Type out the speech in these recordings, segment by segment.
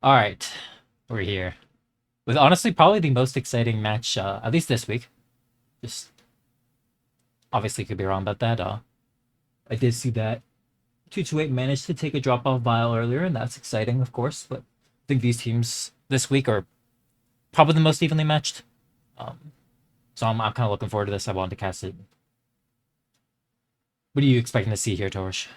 Alright, we're here. With honestly probably the most exciting match, at least this week. Just obviously could be wrong about that. I did see that 228 managed to take a drop off vial earlier, and that's exciting, of course. But I think these teams this week are probably the most evenly matched. Um, so I'm kind of looking forward to this. I wanted to cast it. What are you expecting to see here, Torch?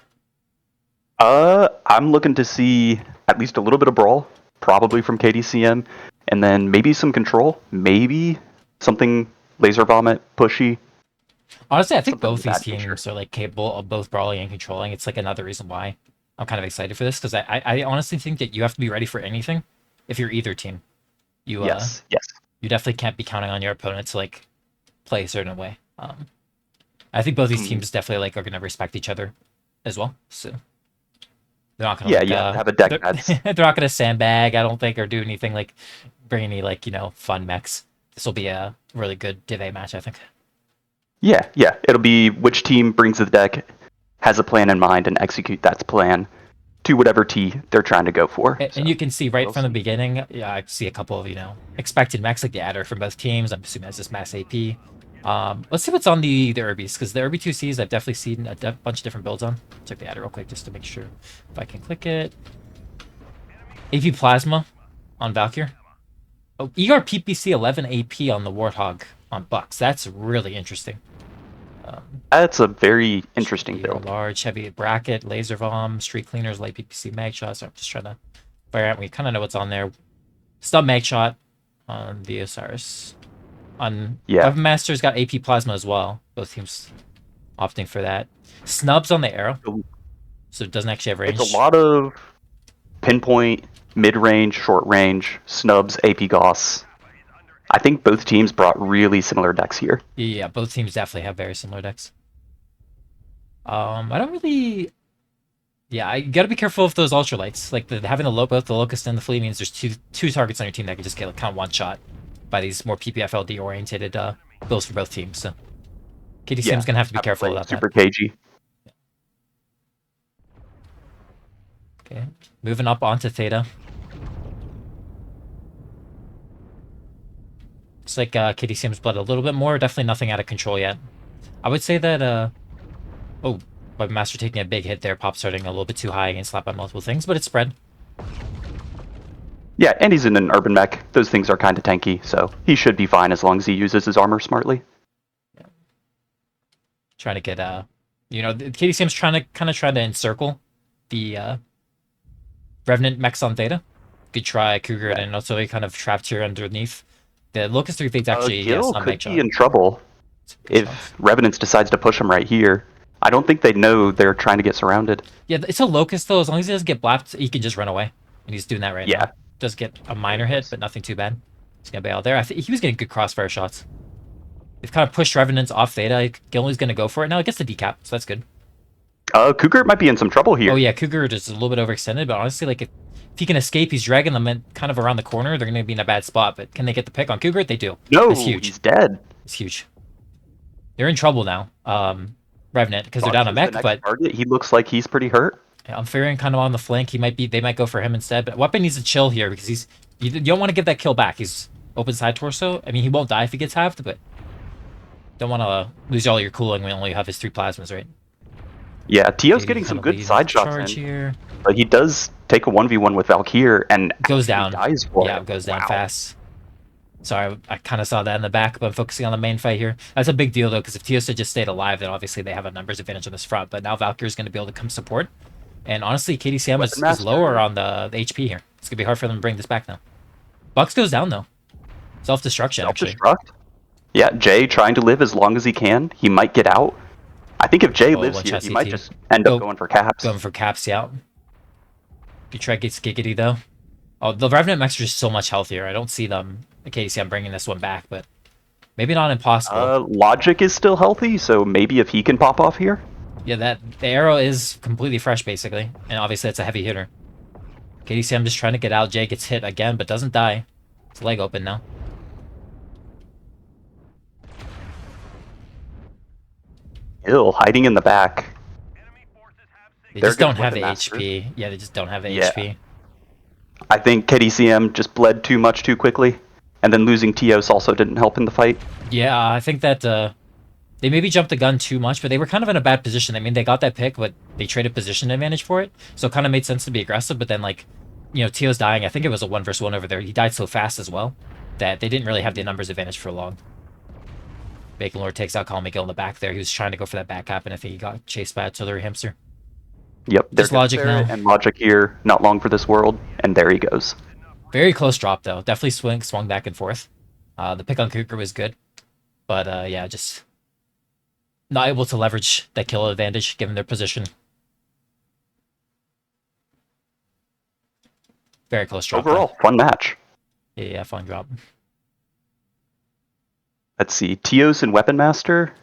I'm looking to see at least a little bit of brawl, probably from KDCM, and then maybe some control, maybe something laser vomit pushy, Honestly, I think something both of these that nature. teams are like capable of both brawling and controlling. It's like another reason why I'm kind of excited for this because I honestly think that you have to be ready for anything if you're either team. You Yes, yes. you definitely can't be counting on your opponent to like play a certain way. I think both these Mm, teams definitely like are gonna respect each other as well. So they're not gonna yeah, like you have to have a deck they're, that's they're not gonna sandbag. I don't think or do anything like bring any like fun mechs. This will be a really good Div match, I think. yeah. It'll be which team brings the deck, has a plan in mind, and execute that plan to whatever T they're trying to go for. And So you can see right we'll from the see. beginning, yeah, I see a couple of expected mechs like the adder from both teams. I'm assuming that's just mass AP. Let's see what's on the Urbies because the Urbi 2Cs I've definitely seen a bunch of different builds on. Check the adder real quick just to make sure if I can click it. AP Plasma on Valkyr. Oh, ER PPC 11 AP on the Warthog on Bucks. That's really interesting. That's a very Should interesting be a build. large, heavy bracket, laser bomb, street cleaners, light PPC mag shots. So I'm just trying to fire out. We kind of know what's on there. Stub mag shot on the Osiris. On Yeah. Weapon Master's got AP Plasma as well. Both teams opting for that. Snubs on the arrow, so it doesn't actually have It's a range. lot of pinpoint, mid range, short range, snubs, AP Goss. I think both teams brought really similar decks here. Yeah, both teams definitely have very similar decks. I don't really. Yeah, I gotta be careful with those ultralights. Like having both the locust and the flea means there's two targets on your team that can just get like, kind of one shot by these more PPFLD oriented builds for both teams. So Yeah, KDCM's gonna have to be have to careful play about that. super cagey. Okay, moving up onto Theta. Looks like KDCM's bled a little bit more. Definitely nothing out of control yet. I would say that oh, Weapon Master taking a big hit there, pop starting a little bit too high and slapped by multiple things, but it's spread. Yeah, and he's in an urban mech. Those things are kind of tanky, so he should be fine as long as he uses his armor smartly. Yeah. Trying to get the KDCM's trying to encircle the Revenant mechs on Theta. Good try, Cougar, Yeah. and also he kind of trapped here underneath. The Locust 3 Fate's actually, yeah, it's Gil not could make be shot. in trouble Good shots. if Revenants decides to push him right here. I don't think they know they're trying to get surrounded. Yeah, it's a Locust though. As long as he doesn't get blapped, he can just run away. And he's doing that right now. Yeah. Does get a minor hit, but nothing too bad. He's gonna bail there. I think he was getting good crossfire shots. They've kind of pushed Revenants off Theta. Gilly's gonna go for it now. It gets the decap, so that's good. Cougar might be in some trouble Oh here. yeah, Cougar is a little bit overextended, but honestly, like if he can escape, he's dragging them in kind of around the corner. They're gonna be in a bad spot, but can they get the pick on Cougar? They do. That's No, huge. he's dead. It's huge. They're in trouble now. Revenant because they're down Bucks a is the mech, next but target. He looks like he's pretty hurt. I'm fearing kind of on the flank. They might go for him instead. But Weapon needs to chill here because you don't want to give that kill back. He's open side torso. I mean, he won't die if he gets halved, but don't want to lose all your cooling when only you have his three plasmas, right? Yeah, Tio's Maybe getting kind some of good lead side shots charge in, here. but he does take a 1v1 with Valkyr and Goes actually down. dies for Yeah, it. it goes down Wow. fast. Sorry, I kind of saw that in the back, but I'm focusing on the main fight here. That's a big deal though, because if Tios had just stayed alive, then obviously they have a numbers advantage on this front. But now Valkyrie is going to be able to come support. And honestly, KDCM Weapon is lower Master. on the HP here. It's gonna be hard for them to bring this back now. Bucks goes down though. Self-destruction actually. Self-destruct. Yeah, Jay trying to live as long as he can. He might get out. I think if Jay Oh, lives one here, shot he might CT. just end up Go going for caps. going for caps out. Detroit gets giggity though. Oh, the Revenant mechs are just so much healthier. I don't see them. KDCM bringing this one back, but maybe not impossible. Logic is still healthy, so maybe if he can pop off here. Yeah, the arrow is completely fresh basically, and obviously it's a heavy hitter. KDCM just trying to get out. Jay gets hit again, but doesn't die. It's leg open now. Ill hiding in the back. They They're just good don't have the weapon masters. HP. Yeah, they just don't have the Yeah. HP. I think KDCM just bled too much too quickly, and then losing Tios also didn't help in the fight. Yeah, I think that they maybe jumped the gun too much, but they were kind of in a bad position. I mean, they got that pick, but they traded position advantage for it, so it kind of made sense to be aggressive. But then, like, Tio's dying. I think it was a 1 versus 1 over there. He died so fast as well that they didn't really have the numbers advantage for long. Bacon Lord takes out Colin McGill in the back there. He was trying to go for that back cap, and I think he got chased by artillery hamster. Yep, Just logic now. And logic here, not long for this world, and there he goes. Very close drop though. Definitely swung back and forth. The pick on Kuker was good, but yeah, just not able to leverage that kill advantage given their position. Very close drop. Overall, fun match. Yeah, fun drop. Let's see, Tios and Weapon Master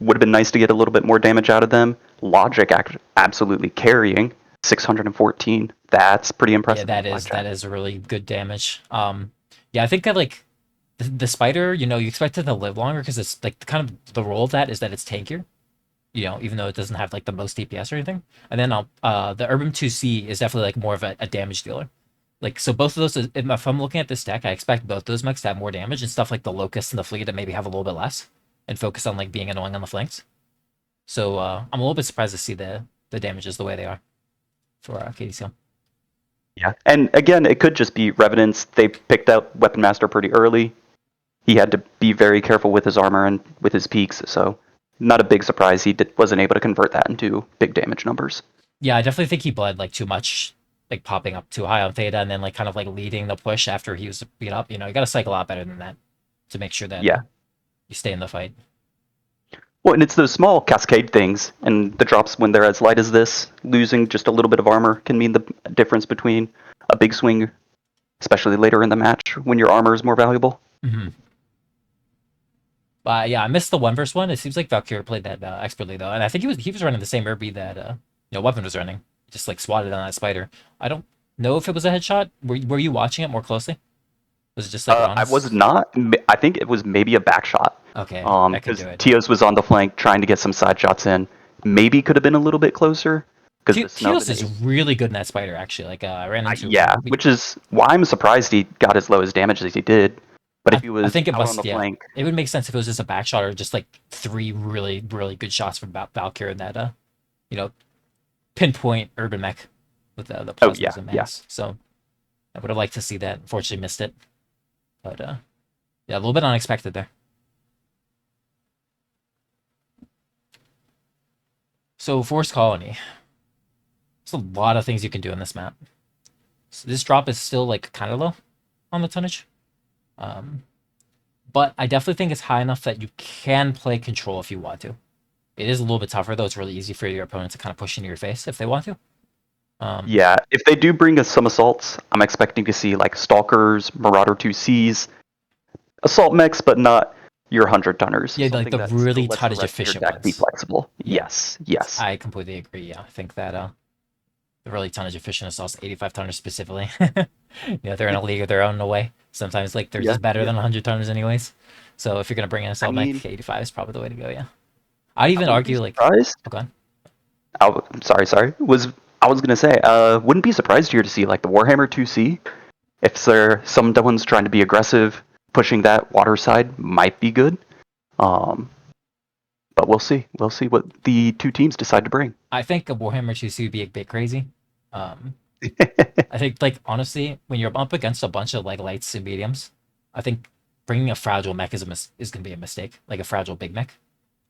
would have been nice to get a little bit more damage out of them. Logic absolutely carrying 614. That's pretty impressive. Yeah, that is really good damage. Yeah, I think that like the spider, you expect it to live longer because it's like kind of the role of that is that it's tankier. Even though it doesn't have like the most DPS or anything. And then the Urban 2C is definitely like more of a damage dealer. Like, so both of those, if I'm looking at this deck, I expect both those mechs to have more damage and stuff like the Locust and the Fleet to maybe have a little bit less and focus on like being annoying on the flanks. So I'm a little bit surprised to see the damages the way they are for KDCM. Yeah, and again, it could just be Revenants. They picked out Weapon Master pretty early. He had to be very careful with his armor and with his peaks, so not a big surprise he wasn't able to convert that into big damage numbers. Yeah, I definitely think he bled like too much, like popping up too high on Theta and then like kind of like leading the push after he was beat up. You got to cycle a lot better than that to make sure that you stay in the fight. Well, and it's those small cascade things, and the drops when they're as light as this, losing just a little bit of armor can mean the difference between a big swing, especially later in the match when your armor is more valuable. Mm-hmm. Yeah, I missed the 1 versus 1. It seems like Valkyrie played that expertly though, and I think he was running the same Urbi that Weapon was running, just like swatted on that spider. I don't know if it was a headshot. Were you watching it more closely? Was it just like I was not. I think it was maybe a back shot. Okay, because Tios was on the flank trying to get some side shots in. Maybe could have been a little bit closer. Tios is really good in that spider actually. Like I ran into which is why I'm surprised he got as low as damage as he did. But if he was, I think it out must. on the Yeah, flank, it would make sense if it was just a back shot or just like 3 really really good shots from Valkyrie in that pinpoint urban mech with the plasmas and mass. So I would have liked to see that. Unfortunately, missed it. But yeah, a little bit unexpected there. So Forest Colony. There's a lot of things you can do in this map. So this drop is still like kind of low on the tonnage. But I definitely think it's high enough that you can play control if you want to. It is a little bit tougher though. It's really easy for your opponent to kind of push into your face if they want to. Yeah, if they do bring us some assaults, I'm expecting to see like Stalkers, Marauder 2Cs, assault mechs, but not your 100-tonners. Yeah, like the really tonnage efficient ones. Be flexible. Yeah. Yes. I completely agree. Yeah, I think that the really tonnage efficient assaults, 85-tonners specifically. They're in a league of their own in a way. Sometimes like they're just better than 100-tonners anyways. So if you're gonna bring in assault mech, 85 is probably the way to go. Yeah, I'd even argue like. Okay. Sorry. I was gonna say, wouldn't be surprised here to see like the Warhammer 2C. If someone's trying to be aggressive, pushing that water side might be good. But we'll see. We'll see what the two teams decide to bring. I think a Warhammer 2C would be a bit crazy. I think, like, honestly, when you're up against a bunch of like lights and mediums, I think bringing a fragile mech is going to be a mistake, like a fragile big mech.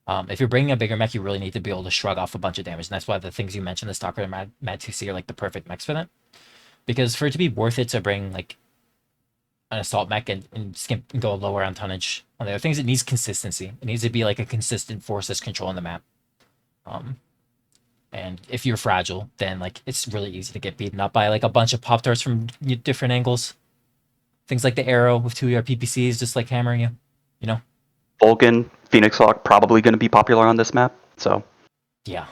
If you're bringing a bigger mech, you really need to be able to shrug off a bunch of damage, and that's why the things you mentioned, the Stalker and Mad 2C, are like the perfect mechs for that. Because for it to be worth it to bring like an assault mech and skimp and go lower on tonnage on the other things, it needs consistency. It needs to be like a consistent force that's controlling the map. And if you're fragile, then like it's really easy to get beaten up by like a bunch of pop darts from different angles. Things like the arrow with 2 PPCs just like hammering you, Vulcan, Phoenix Hawk probably going to be popular on this map. So yeah.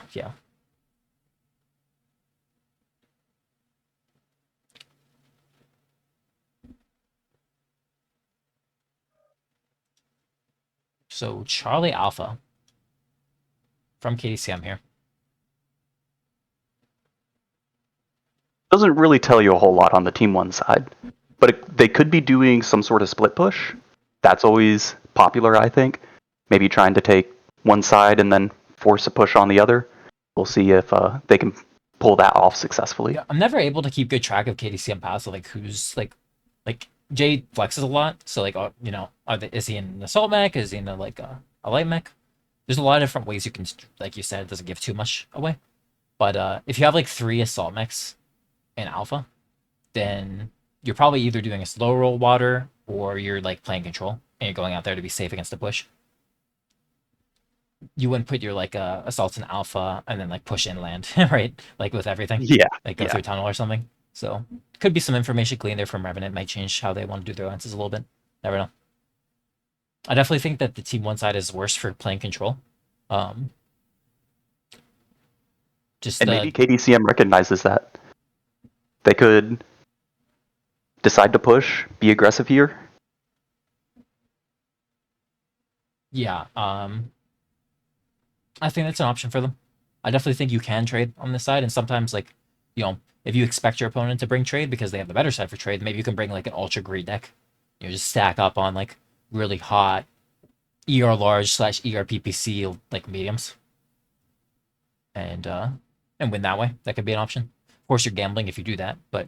So Charlie Alpha from KDCM here. Doesn't really tell you a whole lot on the Team 1 side. But they could be doing some sort of split push. That's always popular, I think. Maybe trying to take one side and then force a push on the other. We'll see if they can pull that off successfully. Yeah, I'm never able to keep good track of KDCM paths, like who's like Jay flexes a lot. So like, is he in an assault mech? Is he in a light mech? There's a lot of different ways you can, like you said, it doesn't give too much away. But if you have like 3 assault mechs in alpha, then you're probably either doing a slow roll water or you're like playing control and you're going out there to be safe against the push. You wouldn't put your like assaults in alpha and then like push inland, right? Like with everything. Yeah. Like go through a tunnel or something. So could be some information gleaned there from RVNT. Might change how they want to do their lances a little bit. Never know. I definitely think that the Team 1 side is worse for playing control. Um, And maybe KDCM recognizes that. They could decide to push, be aggressive here. Yeah, I think that's an option for them. I definitely think you can trade on this side, and sometimes like, if you expect your opponent to bring trade because they have the better side for trade, maybe you can bring like an ultra greed deck. Just stack up on like really hot ER large / ER PPC like mediums, and win that way. That could be an option. Of course, you're gambling if you do that, but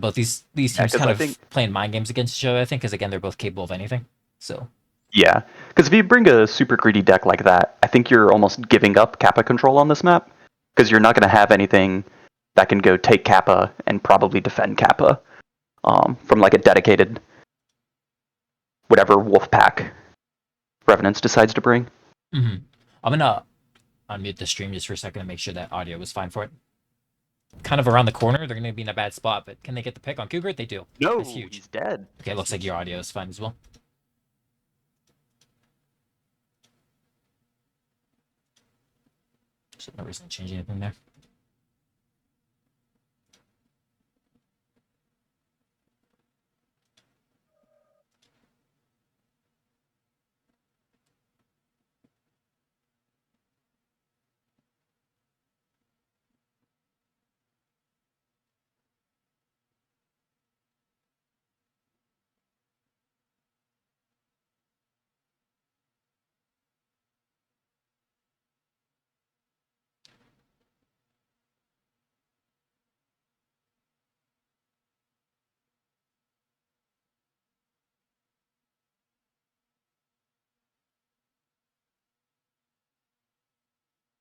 both these teams kind of playing mind games against each other. I think because again they're both capable of anything. So yeah, because if you bring a super greedy deck like that, I think you're almost giving up Kappa control on this map because you're not going to have anything that can go take Kappa and probably defend Kappa from like a dedicated whatever wolf pack Revenants decides to bring. I'm gonna unmute the stream just for a second to make sure that audio was fine for it. Kind of around the corner, they're gonna be in a bad spot, but can they get the pick on Cougar? They do. No, that's huge. He's dead. Okay, it looks like your audio is fine as well. So no reason to change anything there.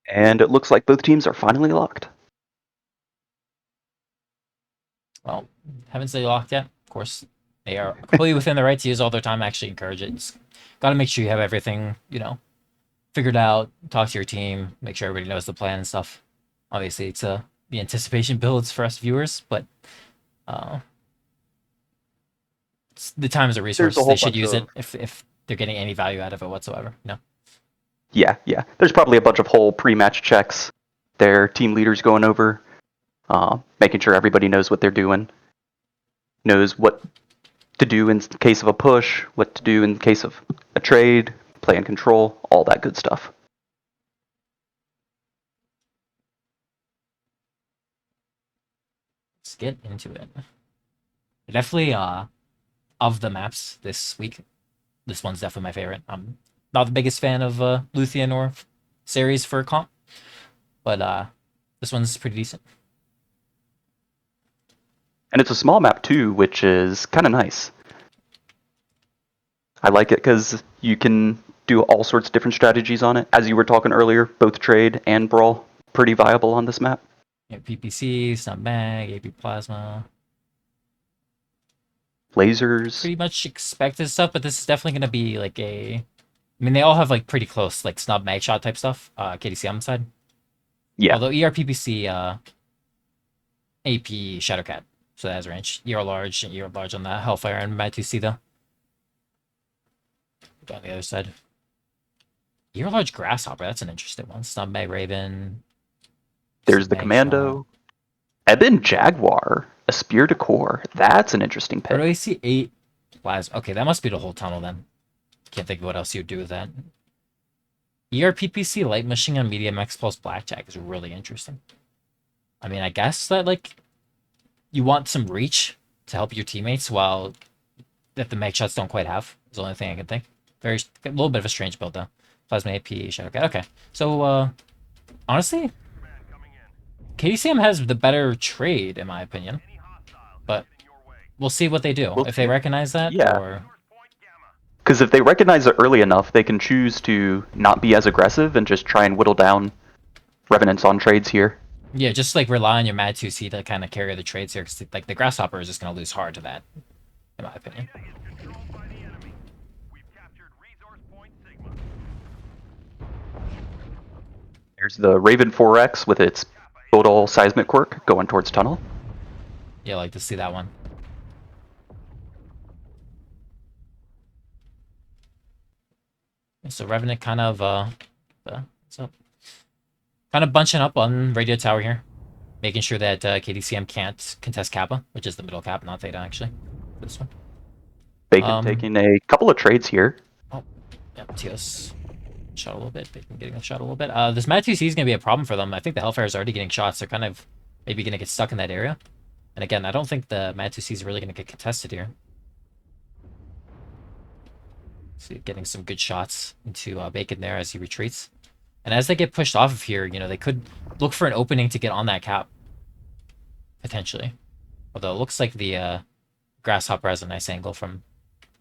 And it looks like both teams are finally locked. Well, haven't stayed locked yet. Of course, they are completely within their right to use all their time. I actually encourage it. Just got to make sure you have everything, figured out. Talk to your team. Make sure everybody knows the plan and stuff. Obviously, it's the anticipation builds for us viewers, but the time is a resource. They should use it if they're getting any value out of it whatsoever. Yeah. There's probably a bunch of whole pre-match checks. Their team leaders going over, making sure everybody knows what they're doing, knows what to do in case of a push, what to do in case of a trade, play and control, all that good stuff. Let's get into it. Definitely, of the maps this week, this one's definitely my favorite. I'm not the biggest fan of Luthien or Ceres for comp, but this one's pretty decent. And it's a small map too, which is kind of nice. I like it because you can do all sorts of different strategies on it. As you were talking earlier, both trade and brawl pretty viable on this map. Yeah, PPC, Snub Mag, AP Plasma. Lasers. Pretty much expected stuff, but this is definitely going to be like I mean, they all have like pretty close, like Snub Mag shot type stuff, KDCM side. Yeah. Although ERPPC, AP Shadowcat, so that has range. ER large on the Hellfire and Mad 2C though. On the other side. ER large Grasshopper, that's an interesting one. Snub Mag Raven. There's the Commando. Eben Jaguar, a Spear to Core. That's an interesting pick. Where do I see 8 Plasma? Okay, that must be the whole tunnel then. Can't think of what else you'd do with that. ERPPC Light Machine Gun Medium X plus Blackjack is really interesting. I mean, I guess that, like, you want some reach to help your teammates while that the mag shots don't quite have. Is the only thing I can think. A little bit of a strange build though. Plasma AP, Shadow Cat. Okay, so honestly, KDCM has the better trade in my opinion, but we'll see what they do We'll if they see. recognize that Yeah. or. Because if they recognize it early enough, they can choose to not be as aggressive and just try and whittle down revenants on trades here. Yeah, just like rely on your Mad 2C to kind of carry the trades here, because like the Grasshopper is just going to lose hard to that, in my opinion. There's the Raven 4X with its total seismic quirk going towards tunnel. Yeah, I like to see that one. So Revenant kind of what's up? Kind of bunching up on radio tower here, making sure that KDCM can't contest Kappa, which is the middle cap, not Theta actually. This one. Bacon taking a couple of trades here. Oh, yeah, TOS shot a little bit. Bacon getting a shot a little bit. This Mad 2C is going to be a problem for them. I think the Hellfire is already getting shots. They're kind of maybe going to get stuck in that area. And again, I don't think the Mad 2C is really going to get contested here. See, getting some good shots into Bacon there as he retreats. And as they get pushed off of here, you know, they could look for an opening to get on that cap. Potentially. Although it looks like the Grasshopper has a nice angle from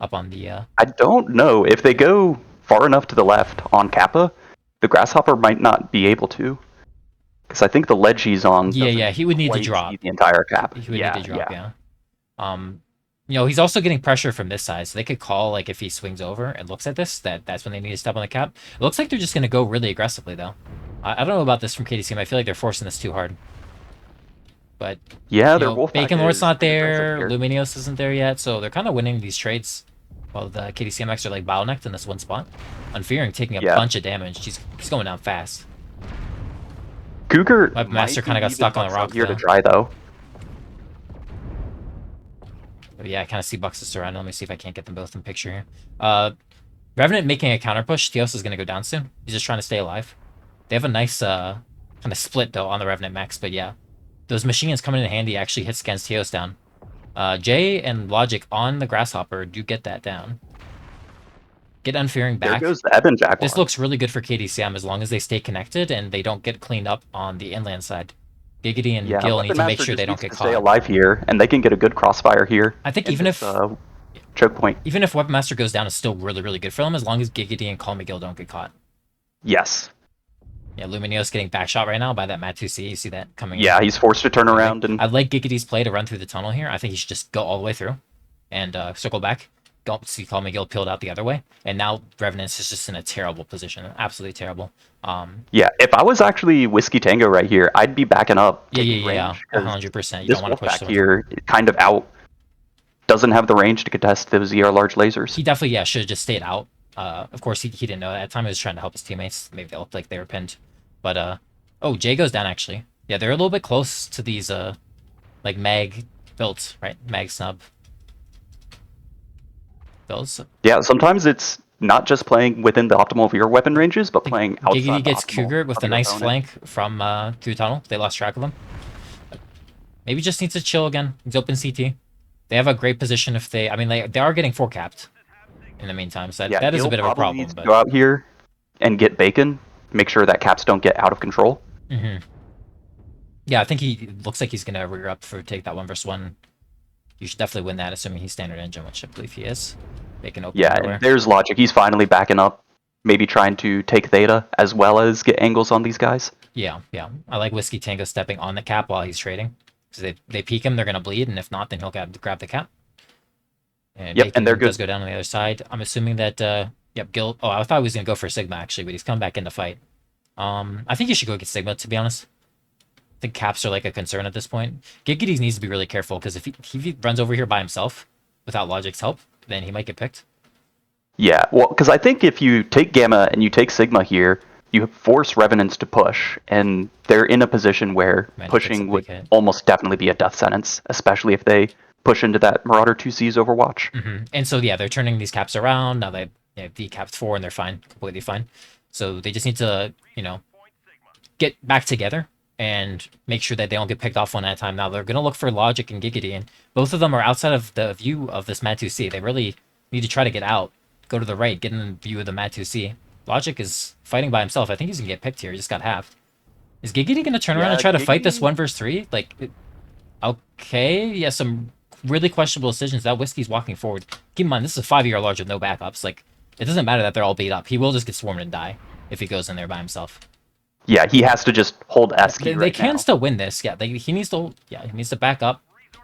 up on the... I don't know. If they go far enough to the left on Kappa, the Grasshopper might not be able to. Because I think the ledge he's on... Yeah, he would need to drop. The entire cap. He would need to drop, yeah. You know, he's also getting pressure from this side, so they could call, like, if he swings over and looks at this, that's when they need to step on the cap. It looks like they're just going to go really aggressively, though. I don't know about this from KDCM. I feel like they're forcing this too hard. But, yeah, their Bacon Lord's not there, Luminios isn't there yet, so they're kind of winning these trades while the KDCMX are, like, bottlenecked in this one spot. Unfearing taking a bunch of damage. He's going down fast. Cougar Webmaster kind of got stuck on the rock here to dry, though. But yeah, I kind of see Bucks around. Let me see if I can't get them both in picture here. Revenant making a counter push. Theos is going to go down soon. He's just trying to stay alive. They have a nice kind of split, though, on the Revenant max. But yeah, those machines coming in handy actually hits against Theos down. Jay and Logic on the Grasshopper do get that down. Get Unfearing back. There goes the Ebon Jaguar. This looks really good for KDCM as long as they stay connected and they don't get cleaned up on the inland side. Giggity and Gil need to make sure they don't get caught. Stay alive here, and they can get a good crossfire here. I think even if choke point, even if Weapon Master goes down, it's still really, really good for them as long as Giggity and Call Me Gil don't get caught. Yes. Yeah, Luminios getting backshot right now by that Mat 2C. You see that coming? Yeah, he's forced to turn around and. I like Giggity's play to run through the tunnel here. I think he should just go all the way through, and circle back. Go see Call Me Gil peeled out the other way, and now Revenant is just in a terrible position, absolutely terrible. Yeah, if I was actually Whiskey Tango right here, I'd be backing up. Yeah, 100%. You don't want to push back here. Kind of out. Doesn't have the range to contest those ER large lasers. He definitely should have just stayed out. Of course he didn't know that. At the time he was trying to help his teammates. Maybe they looked like they were pinned, but oh, Jay goes down actually. Yeah, they're a little bit close to these like mag builds, right? Mag snub builds. Yeah, sometimes it's not just playing within the optimal of your weapon ranges, but playing outside. Giggity gets Cougar with a nice flank from through tunnel. They lost track of him. Maybe just needs to chill again. He's open CT. They have a great position if they... I mean, they are getting 4 capped in the meantime, so that is a bit of a problem. Needs to go out here and get Bacon. Make sure that caps don't get out of control. Mm-hmm. Yeah, I think he looks like he's going to rear up for take that 1v1. You should definitely win that, assuming he's standard engine, which I believe he is. Bacon open everywhere. And there's Logic. He's finally backing up. Maybe trying to take Theta as well as get angles on these guys. Yeah. I like Whiskey Tango stepping on the cap while he's trading. So they peek him, they're going to bleed, and if not, then he'll grab the cap. And and they're good. Does go down on the other side. I'm assuming that, Gil... Oh, I thought he was going to go for Sigma, actually, but he's come back in to fight. I think you should go get Sigma, to be honest. I think caps are like a concern at this point. Giggity needs to be really careful, because if he runs over here by himself, without Logic's help, then he might get picked. Yeah, well, because I think if you take Gamma and you take Sigma here, you force Revenants to push, and they're in a position where pushing would almost definitely be a death sentence, especially if they push into that Marauder 2C's Overwatch. Mm-hmm. And so, yeah, they're turning these caps around. Now they decapped 4, and they're fine, completely fine. So they just need to, get back together and make sure that they don't get picked off one at a time. Now they're gonna look for Logic and Giggity, and both of them are outside of the view of this Mad 2C. They really need to try to get out, go to the right, get in view of the Mad 2C. Logic is fighting by himself. I think he's gonna get picked here. He just got halved. Is Giggity gonna turn around and try to fight this 1v3? Like, okay, yeah, some really questionable decisions. That Whiskey's walking forward. Keep in mind, this is a 5-year large with no backups. Like, it doesn't matter that they're all beat up. He will just get swarmed and die if he goes in there by himself. Yeah, he has to just hold S key They can now. still win this. Yeah, he needs to. Yeah, he needs to back up.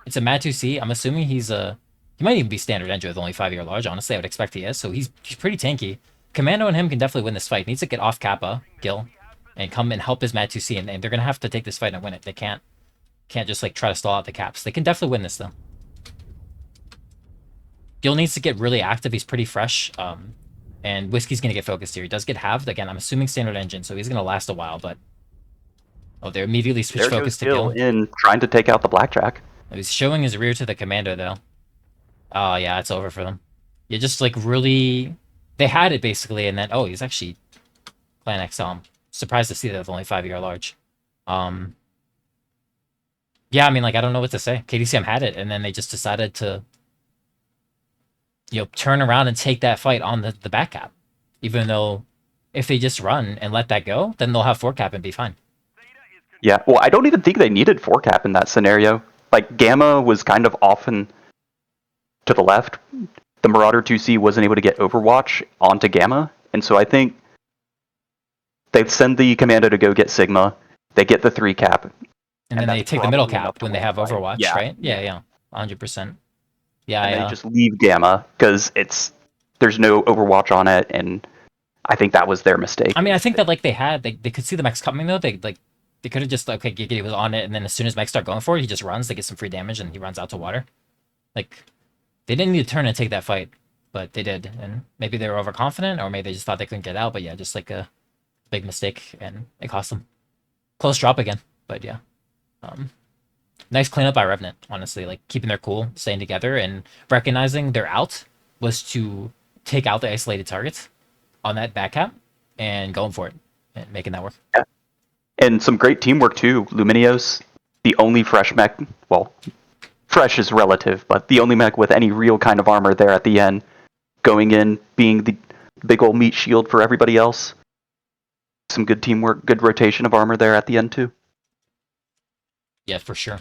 It's a Mad 2C. I'm assuming he's a. He might even be standard engine with only 5-year large. Honestly, I would expect he is. So he's pretty tanky. Commando and him can definitely win this fight. Needs to get off Kappa, Gil, and come and help his Mad 2C. And they're gonna have to take this fight and win it. They can't just like try to stall out the caps. They can definitely win this though. Gil needs to get really active. He's pretty fresh. And Whiskey's gonna get focused here. He does get halved again. I'm assuming standard engine, so he's gonna last a while. But they're immediately switch focus to Gil. In trying to take out the blackjack. He's showing his rear to the Commando though. Oh yeah, it's over for them. You just like really, they had it basically, and then he's actually playing XL. I'm surprised to see that with only 5-year large. Yeah, I mean, like, I don't know what to say. KDCM had it, and then they just decided to, turn around and take that fight on the back cap. Even though if they just run and let that go, then they'll have 4 cap and be fine. Yeah, well, I don't even think they needed 4 cap in that scenario. Like, Gamma was kind of often to the left. The Marauder 2C wasn't able to get Overwatch onto Gamma, and so I think they send the Commando to go get Sigma. They get the 3 cap. And then they take the middle cap when they have Overwatch, right? Yeah, 100%. Yeah, and they just leave Gamma because there's no Overwatch on it, and I think that was their mistake. I mean, I think that like they could see the mechs coming though. They could have just Giggity was on it, and then as soon as mechs start going for it, he just runs. They get some free damage, and he runs out to water. Like, they didn't need to turn and take that fight, but they did, and maybe they were overconfident, or maybe they just thought they couldn't get out. But yeah, just like a big mistake, and it cost them. Close drop again, but yeah. Nice cleanup by RVNT, honestly. Like, keeping their cool, staying together, and recognizing their out was to take out the isolated targets on that back cap and going for it and making that work. Yeah. And some great teamwork too. Luminios, the only fresh mech, well, fresh is relative, but the only mech with any real kind of armor there at the end, going in, being the big old meat shield for everybody else. Some good teamwork, good rotation of armor there at the end too. Yeah, for sure.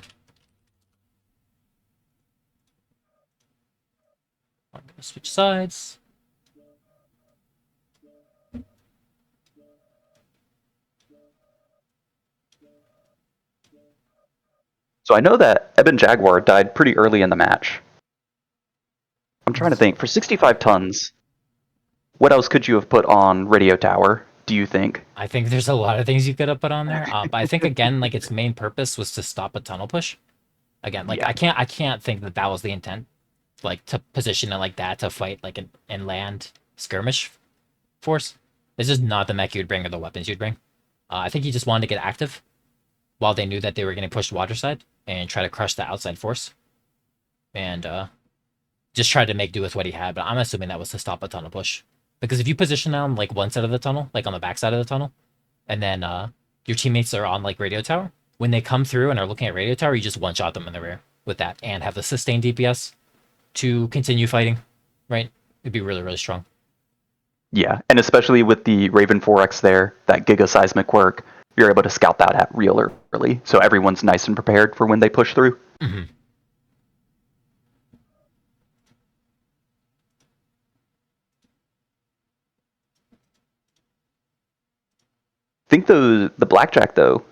I'm gonna switch sides. So I know that Eben Jaguar died pretty early in the match. I'm trying to think. For 65 tons, what else could you have put on Radio Tower, do you think? I think there's a lot of things you could have put on there. But I think, again, like, its main purpose was to stop a tunnel push. Again, like, yeah. I can't think that was the intent. Like, to position it like that to fight, like, an inland skirmish force. This is not the mech you'd bring or the weapons you'd bring. I think he just wanted to get active while they knew that they were going to push water side and try to crush the outside force. And just try to make do with what he had. But I'm assuming that was to stop a tunnel push. Because if you position them like one side of the tunnel, like on the back side of the tunnel, and then your teammates are on like radio tower, when they come through and are looking at radio tower, you just one-shot them in the rear with that and have the sustained DPS to continue fighting, right? It'd be really, really strong. Yeah, and especially with the Raven 4X there, that Giga Seismic work, you're able to scout that at real early, so everyone's nice and prepared for when they push through. Mm-hmm. I think the Blackjack, though,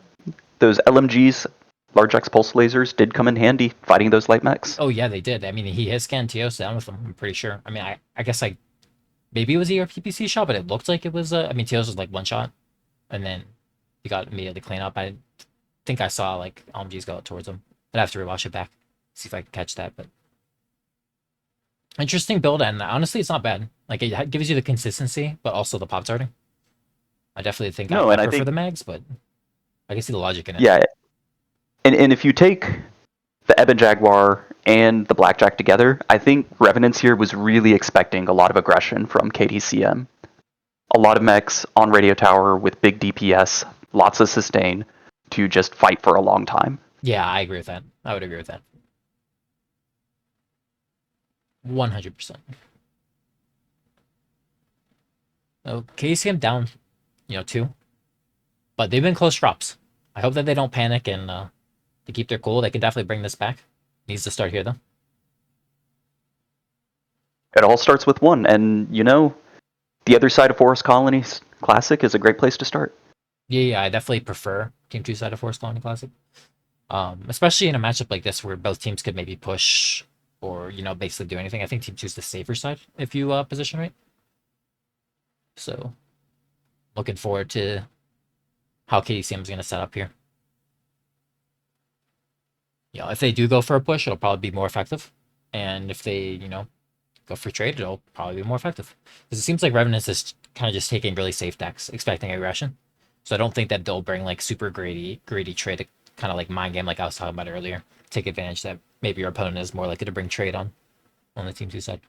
those LMGs, Large X Pulse Lasers, did come in handy fighting those light mechs. Oh, yeah, they did. I mean, he has scanned Teos down with them, I'm pretty sure. I mean, I guess maybe it was a PPC shot, but it looked like it was, I mean, Teos was like one shot, and then he got immediately clean up. I think I saw, like, LMGs go towards him. I'd have to rewatch it back, see if I can catch that, but... Interesting build, and honestly, it's not bad. Like, it gives you the consistency, but also the pop tarting. I definitely think I prefer the mags, but I can see the logic in it. Yeah, and if you take the Eben Jaguar and the Blackjack together, I think Revenants here was really expecting a lot of aggression from KDCM. A lot of mechs on radio tower with big DPS, lots of sustain, to just fight for a long time. Yeah, I agree with that. I would agree with that. 100%. So KDCM down, 2, but they've been close drops. I hope that they don't panic and they keep their cool. They can definitely bring this back. Needs to start here though. It all starts with one, and the other side of Forest Colonies Classic is a great place to start. Yeah, I definitely prefer Team 2 side of Forest Colony Classic. Especially in a matchup like this where both teams could maybe push or, basically do anything. I think Team 2 is the safer side if you position right. So, looking forward to how KDCM is going to set up here. If they do go for a push, it'll probably be more effective. And if they, go for trade, it'll probably be more effective. Because it seems like Revenant is kind of just taking really safe decks, expecting aggression. So I don't think that they'll bring like super greedy trade, kind of like mind game like I was talking about earlier. Take advantage that maybe your opponent is more likely to bring trade on the Team 2 side.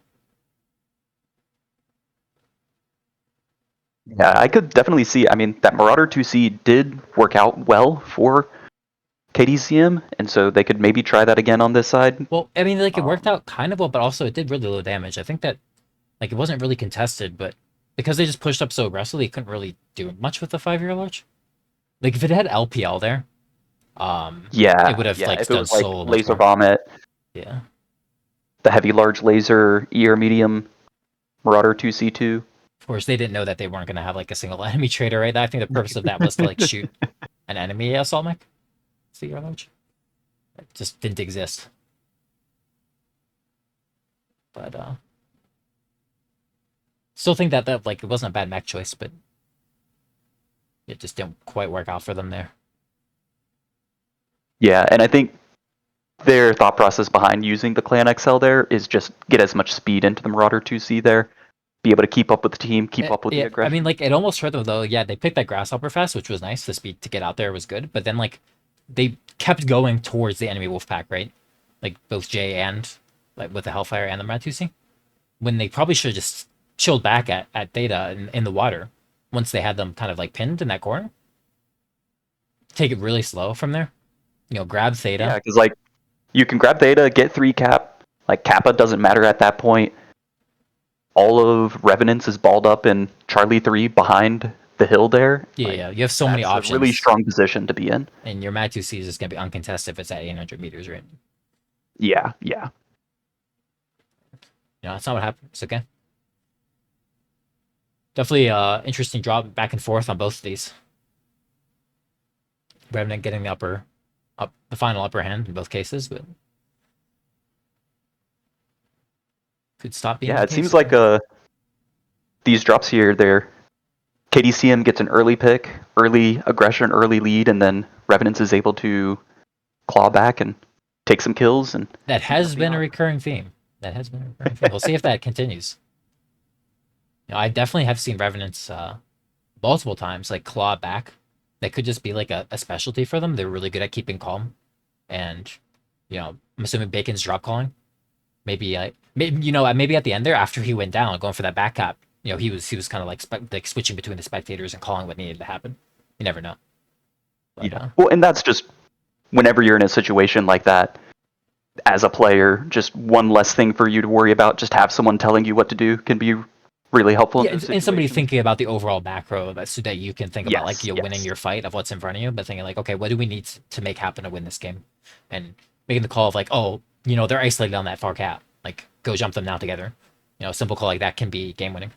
Yeah, I could definitely see. I mean, that Marauder 2C did work out well for KDCM, and so they could maybe try that again on this side. Well, I mean, like it worked out kind of well, but also it did really low damage. I think that like it wasn't really contested, but because they just pushed up so aggressively, it couldn't really do much with the 5-year large. Like if it had LPL there, it would have like if it done was like so much Laser more. Vomit, Yeah. the heavy large laser, ER medium, Marauder 2C2. Of course, they didn't know that they weren't going to have like a single enemy trader, right? I think the purpose of that was to like shoot an enemy assault mech. CR large. It just didn't exist. But still think that like it wasn't a bad mech choice, but it just didn't quite work out for them there. Yeah, and I think their thought process behind using the Clan XL there is just get as much speed into the Marauder 2C there, be able to keep up with the team, keep up with the aggression. I mean, like it almost hurt them though. Yeah, they picked that Grasshopper fast, which was nice. The speed to get out there was good, but then like they kept going towards the enemy wolf pack, right? Like both Jay and like with the Hellfire and the Mad2C, when they probably should have just chilled back at Theta in the water once they had them kind of like pinned in that corner. Take it really slow from there. Grab Theta. Yeah, because like you can grab Theta, get 3 cap. Like Kappa doesn't matter at that point. All of Revenants is balled up in Charlie 3 behind the hill there. Yeah, you have so many options. A really strong position to be in. And your Mad2C is just going to be uncontested if it's at 800 meters, right? Yeah. That's not what happened. It's okay. Definitely interesting drop back and forth on both of these. Revenant getting the final upper hand in both cases, but could stop being. Yeah, it seems like these drops here, KDCM gets an early pick, early aggression, early lead, and then Revenants is able to claw back and take some kills. And that has been a recurring theme. We'll see if that continues. I definitely have seen Revenants multiple times like claw back. That could just be like a specialty for them. They're really good at keeping calm, and I'm assuming Bacon's drop calling. Maybe at the end there after he went down, going for that back cap. He was kind of like switching between the spectators and calling what needed to happen. You never know. But, well, and that's just whenever you're in a situation like that. As a player, just one less thing for you to worry about. Just have someone telling you what to do can be really helpful. Yeah, and somebody thinking about the overall back row so that you can think about winning your fight of what's in front of you, but thinking like, okay, what do we need to make happen to win this game? And making the call of like, oh, they're isolated on that far cap. Like, go jump them now together. A simple call like that can be game winning.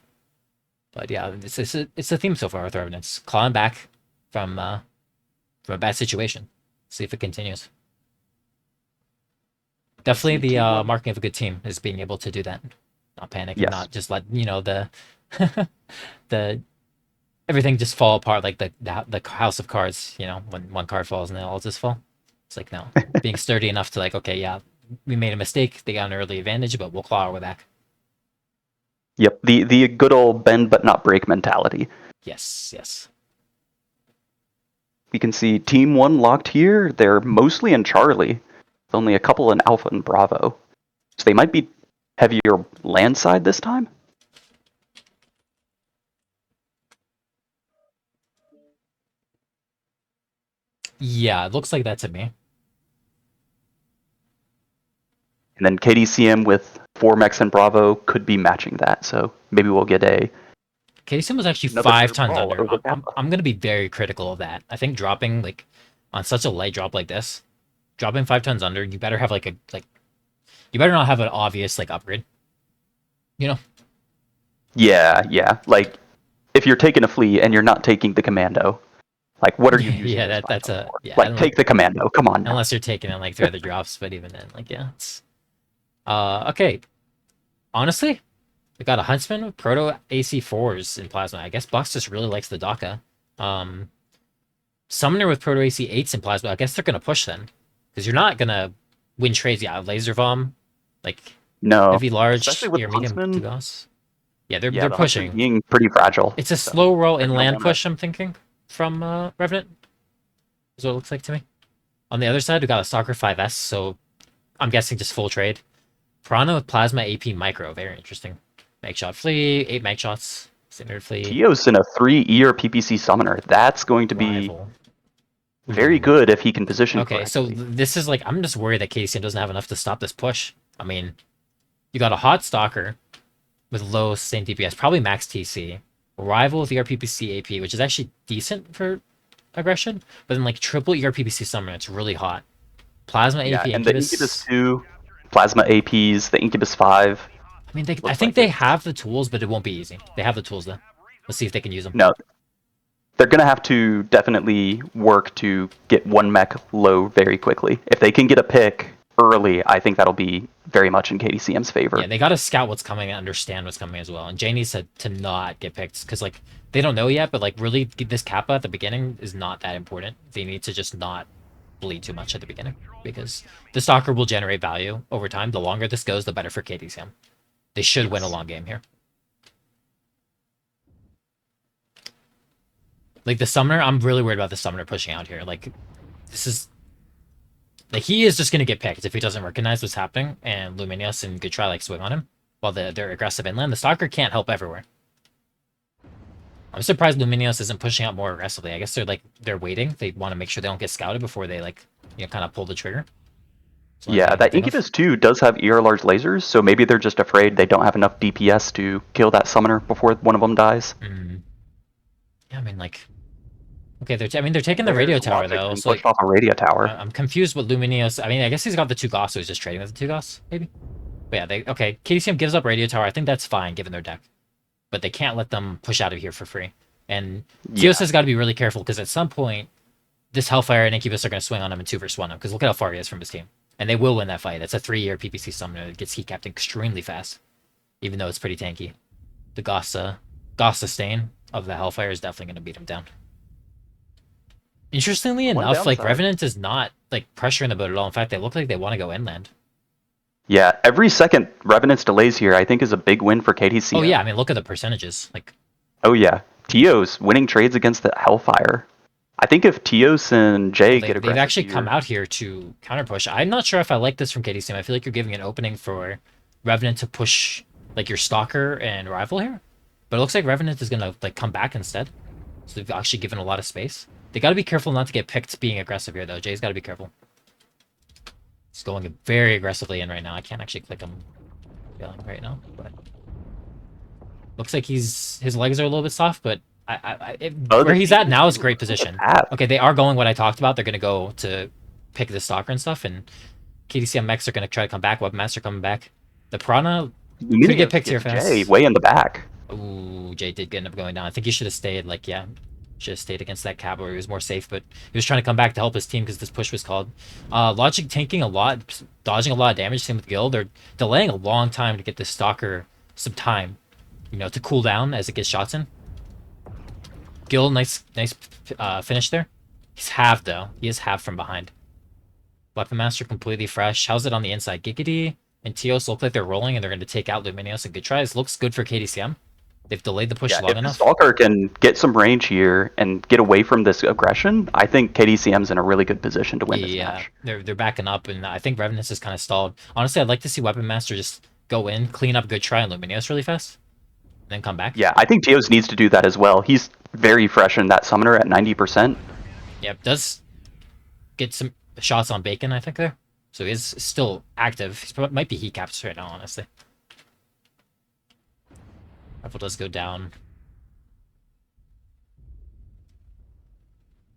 But yeah, it's a theme so far with Revenants. Clawing back from a bad situation. See if it continues. Definitely the marking of a good team is being able to do that. Not panic and not just let the the everything just fall apart like the house of cards. When one card falls and they all just fall. It's like no, being sturdy enough to like, okay, yeah, we made a mistake. They got an early advantage, but we'll claw our way back. Yep, the good old bend but not break mentality. Yes. We can see Team 1 locked here. They're mostly in Charlie. With only a couple in Alpha and Bravo. So they might be heavier land side this time? Yeah, it looks like that to me. And then KDCM with 4 mechs and Bravo could be matching that. So maybe we'll get KDCM was actually another 5 group tons call under. over I'm gonna be very critical of that. I think dropping like on such a light drop like this, dropping 5 tons under, you better have like a like you better not have an obvious like upgrade. You know? Yeah. Like, if you're taking a fleet and you're not taking the commando, like, what are you using Yeah, those that 5 that's tons a for? yeah. Like, take the commando. Come on now. Unless you're taking it like through other drops, but even then, like yeah, it's okay. Honestly, we got a huntsman with proto AC4s in plasma. I guess Bucks just really likes the Daka. Um, Summoner with proto AC8s in plasma. I guess they're gonna push then, because you're not gonna win trades. Yeah, laser bomb, like No. heavy, large, Especially with or the medium, two Huntsman. gauss. Yeah, they're Yeah, they're the Huntsman pushing. being pretty fragile. It's a So slow roll they're gonna inland wanna. push. I'm thinking from Revenant. Is what it looks like to me. On the other side, we got a Stalker 5S, so I'm guessing just full trade. Piranha with Plasma AP Micro, very interesting. Make shot fleet, 8 mag shots, standard fleet. Teos in a 3 or PPC summoner. That's going to be Rival. very Ooh. good if he can position Okay, so correctly. this is like, I'm just worried that KDCM doesn't have enough to stop this push. I mean, you got a hot Stalker with low sustained DPS, probably max TC. Rival with ERPPC AP, which is actually decent for aggression, but then like triple ERPPC summoner, it's really hot. Plasma Yeah, AP and the Incubus. Incubus 2, Plasma APs, the Incubus 5. I mean, I Looks think like they it's- have the tools, but it won't be easy. They have the tools though. Let's see if they can use them. No, they're going to have to definitely work to get one mech low very quickly. If they can get a pick early, I think that'll be very much in KDCM's favor. Yeah, they got to scout what's coming and understand what's coming as well. And Janie said to not get picked because like they don't know yet, but like really this Kappa at the beginning is not that important. They need to just not bleed too much at the beginning because the Stalker will generate value over time. The longer this goes, the better for KDCM. They should win a long game here. Like the Summoner, I'm really worried about the Summoner pushing out here. Like this is like he is just gonna get picked if he doesn't recognize what's happening, and Luminius and Good Try like swing on him while they're aggressive inland. The Stalker can't help everywhere. I'm surprised Luminius isn't pushing out more aggressively. I guess they're waiting. They want to make sure they don't get scouted before they like kind of pull the trigger. Yeah, that Incubus 2 does have ER large lasers, so maybe they're just afraid they don't have enough DPS to kill that summoner before one of them dies. Yeah, I mean like, okay, they're taking the radio tower though. So pushed off a radio tower. I'm confused with Luminius. I mean, I guess he's got the 2 Goss, so he's just trading with the 2 Goss, maybe. But yeah, okay. KDCM gives up radio tower. I think that's fine given their deck, but they can't let them push out of here for free. And Teos has got to be really careful because at some point, this Hellfire and Incubus are going to swing on him in 2v1 him because look at how far he is from his team. And they will win that fight. It's a 3-year PPC summoner that gets heat capped extremely fast, even though it's pretty tanky. The Goss sustain of the Hellfire is definitely going to beat him down. Interestingly enough, like Revenant is not like pressuring the boat at all. In fact, they look like they want to go inland. Yeah, every second Revenant's delays here, I think, is a big win for KDC. Oh yeah, I mean look at the percentages. Like, oh yeah, Teos winning trades against the Hellfire. I think if Teos and Jay get aggressive, they've actually come out here to counter push. I'm not sure if I like this from KDCM. I feel like you're giving an opening for Revenant to push like your Stalker and Rival here, but it looks like Revenant is gonna like come back instead. So they've actually given a lot of space. They got to be careful not to get picked being aggressive here though. Jay's got to be careful. He's going very aggressively in right now. I can't actually click him right now, but looks like his legs are a little bit soft, but where he's at now is a great position. Okay, they are going what I talked about. They're going to go to pick the Stalker and stuff, and KDCM mechs are going to try to come back. Weapon coming back. The Piranha could get picked here fast. Jay way in the back. Ooh, Jay did end up going down. I think he should have stayed. Like, yeah, should have stayed against that cab where he was more safe, but he was trying to come back to help his team because this push was called. Logic tanking a lot, dodging a lot of damage. Same with Gil. They're delaying a long time to get this Stalker some time, to cool down as it gets shots in. Gil, nice finish there. He's halved though. He is halved from behind. Weapon Master completely fresh. How's it on the inside? Giggity and Teos look like they're rolling and they're going to take out Luminios and Good Tries. Looks good for KDCM. They've delayed the push long if enough. The Stalker can get some range here and get away from this aggression, I think KDCM's in a really good position to win this match. Yeah, they're backing up, and I think Revenant is kind of stalled. Honestly, I'd like to see Weapon Master just go in, clean up Good Try and Luminios really fast, and then come back. Yeah, I think Teos needs to do that as well. He's very fresh in that summoner at 90%. Yep, does get some shots on Bacon, I think, there. So he's still active. He might be heat caps right now, honestly. Rifle does go down.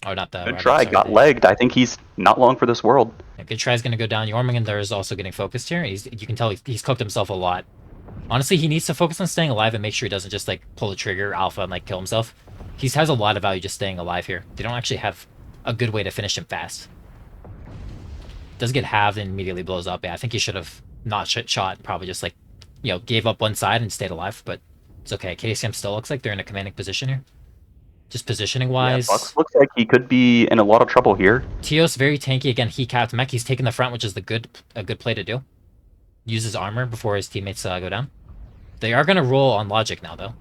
Oh, not the Good Revenant, try, sorry. got legged. I think he's not long for this world. Yeah, good try is going to go down. Jormungandr is also getting focused here. You can tell he's cooked himself a lot. Honestly, he needs to focus on staying alive and make sure he doesn't just like pull the trigger alpha and like kill himself. He has a lot of value just staying alive here. They don't actually have a good way to finish him fast. Does get halved and immediately blows up. Yeah, I think he should have not shot. Probably just like, gave up one side and stayed alive. But it's okay. KDCM still looks like they're in a commanding position here. Just positioning wise. Yeah, Bucks looks like he could be in a lot of trouble here. Teos very tanky again. He capped mech. He's taking the front, which is a good play to do. Uses armor before his teammates go down. They are gonna roll on Logic now though.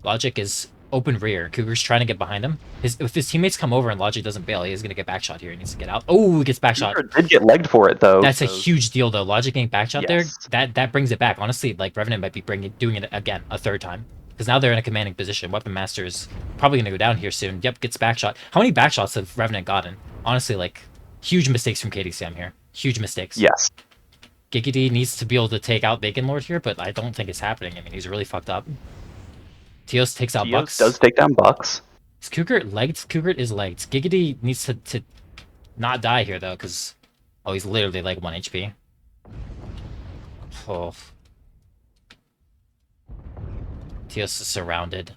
Logic is open rear. Cougar's trying to get behind him. If his teammates come over and Logic doesn't bail, he's gonna get backshot here. He needs to get out. Oh, he gets backshot. Cougar did get legged for it though. That's a huge deal though. Logic getting backshot Yes. there. That brings it back. Honestly, like Revenant might be doing it again a third time. Because now they're in a commanding position. Weapon Master is probably going to go down here soon. Yep, gets backshot. How many backshots have Revenant gotten? Honestly, like, huge mistakes from KDCM here. Huge mistakes. Yes. Giggity needs to be able to take out Bacon Lord here, but I don't think it's happening. I mean, he's really fucked up. Teos takes out Bucks. Does take down Bucks. Is Cougar legged? Cougar is legged. Giggity needs to not die here, though, because... Oh, he's literally like 1 HP. Oh... Teos is surrounded.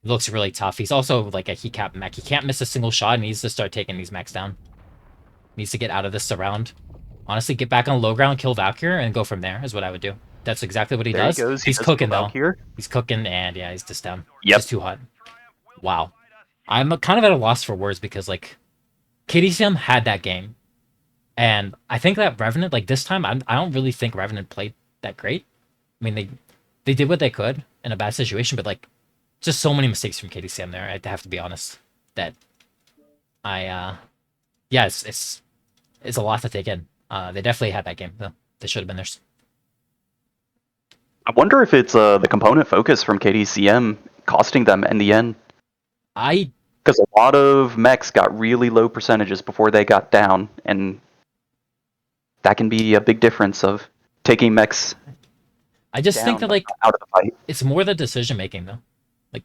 He looks really tough. He's also like a heat cap mech. He can't miss a single shot. He needs to start taking these mechs down. Needs to get out of this surround. Honestly, get back on low ground, kill Valkyr, and go from there is what I would do. That's exactly what he does. He goes. He's cooking though. Here. He's cooking, and yeah, he's just down. Yep. Just too hot. Wow. I'm kind of at a loss for words because like KDCM had that game, and I think that Revenant like this time I don't really think Revenant played that great. I mean they did what they could in a bad situation, but like just so many mistakes from KDCM there. I have to be honest that it's a lot to take in. They definitely had that game though. They should have been theirs. I wonder if it's the component focus from KDCM costing them in the end. Because a lot of mechs got really low percentages before they got down, and that can be a big difference of taking mechs. I just think that like out of the fight. It's more the decision making though. Like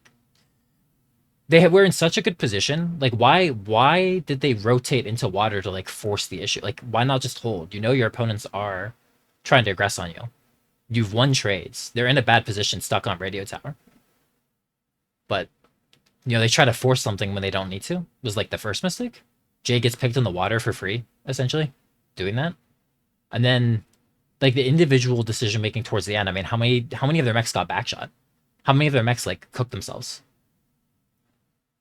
they were in such a good position. Like why did they rotate into water to like force the issue? Like why not just hold? You know your opponents are trying to aggress on you. You've won trades. They're in a bad position, stuck on radio tower. But they try to force something when they don't need to. It was like the first mistake. Jay gets picked in the water for free, essentially, doing that. And then like the individual decision making towards the end. I mean, how many of their mechs got backshot? How many of their mechs like cooked themselves?